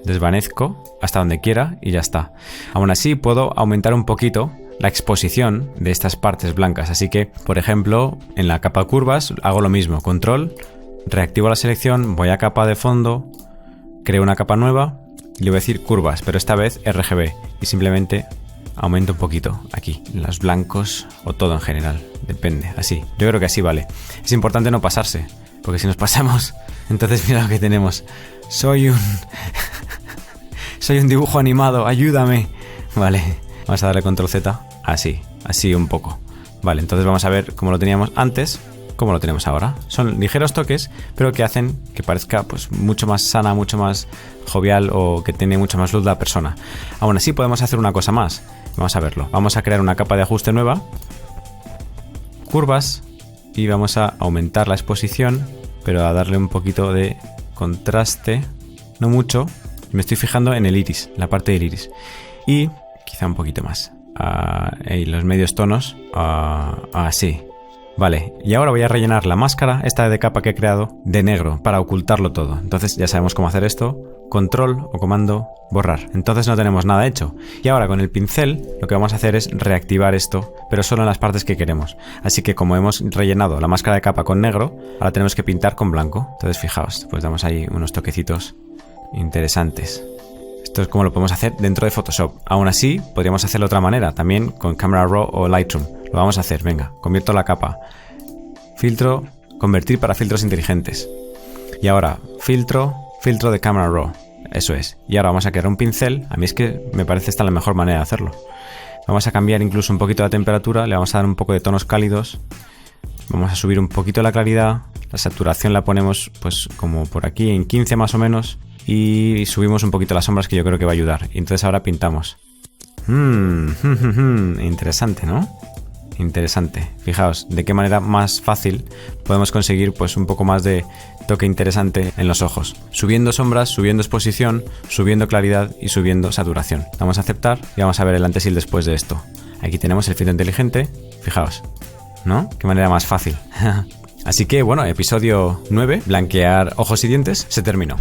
Desvanezco hasta donde quiera y ya está. Aún así puedo aumentar un poquito la exposición de estas partes blancas. Así que, por ejemplo, en la capa curvas hago lo mismo. Control, reactivo la selección, voy a capa de fondo, creo una capa nueva y le voy a decir curvas, pero esta vez RGB. Y simplemente aumento un poquito aquí, los blancos o todo en general. Depende, así. Yo creo que así vale. Es importante no pasarse, porque si nos pasamos, entonces mira lo que tenemos. Soy un dibujo animado, ayúdame. Vale, vamos a darle control Z. Así un poco. Vale, entonces vamos a ver cómo lo teníamos antes, cómo lo tenemos ahora. Son ligeros toques, pero que hacen que parezca pues mucho más sana, mucho más jovial o que tiene mucha más luz la persona. Aún así podemos hacer una cosa más. Vamos a verlo. Vamos a crear una capa de ajuste nueva. Curvas. Y vamos a aumentar la exposición, pero a darle un poquito de contraste. No mucho. Me estoy fijando en el iris, la parte del iris. Y quizá un poquito más. Y los medios tonos. Así. Vale, y ahora voy a rellenar la máscara, esta de capa que he creado, de negro, para ocultarlo todo. Entonces ya sabemos cómo hacer esto. Control o comando, borrar. Entonces no tenemos nada hecho. Y ahora con el pincel lo que vamos a hacer es reactivar esto, pero solo en las partes que queremos. Así que como hemos rellenado la máscara de capa con negro, ahora tenemos que pintar con blanco. Entonces fijaos, pues damos ahí unos toquecitos interesantes. Esto es como lo podemos hacer dentro de Photoshop. Aún así, podríamos hacerlo de otra manera, también con Camera Raw o Lightroom. Lo vamos a hacer, venga, convierto la capa. Filtro, convertir para filtros inteligentes. Y ahora, filtro de Camera Raw. Eso es. Y ahora vamos a crear un pincel. A mí es que me parece esta la mejor manera de hacerlo. Vamos a cambiar incluso un poquito la temperatura. Le vamos a dar un poco de tonos cálidos. Vamos a subir un poquito la claridad. La saturación la ponemos pues como por aquí en 15 más o menos. Y subimos un poquito las sombras, que yo creo que va a ayudar. Y entonces ahora pintamos. Interesante, ¿no? Interesante. Fijaos de qué manera más fácil podemos conseguir pues un poco más de toque interesante en los ojos. Subiendo sombras, subiendo exposición, subiendo claridad y subiendo saturación. Vamos a aceptar y vamos a ver el antes y el después de esto. Aquí tenemos el filtro inteligente. Fijaos, ¿no? Qué manera más fácil. Así que bueno, episodio 9, blanquear ojos y dientes, se terminó.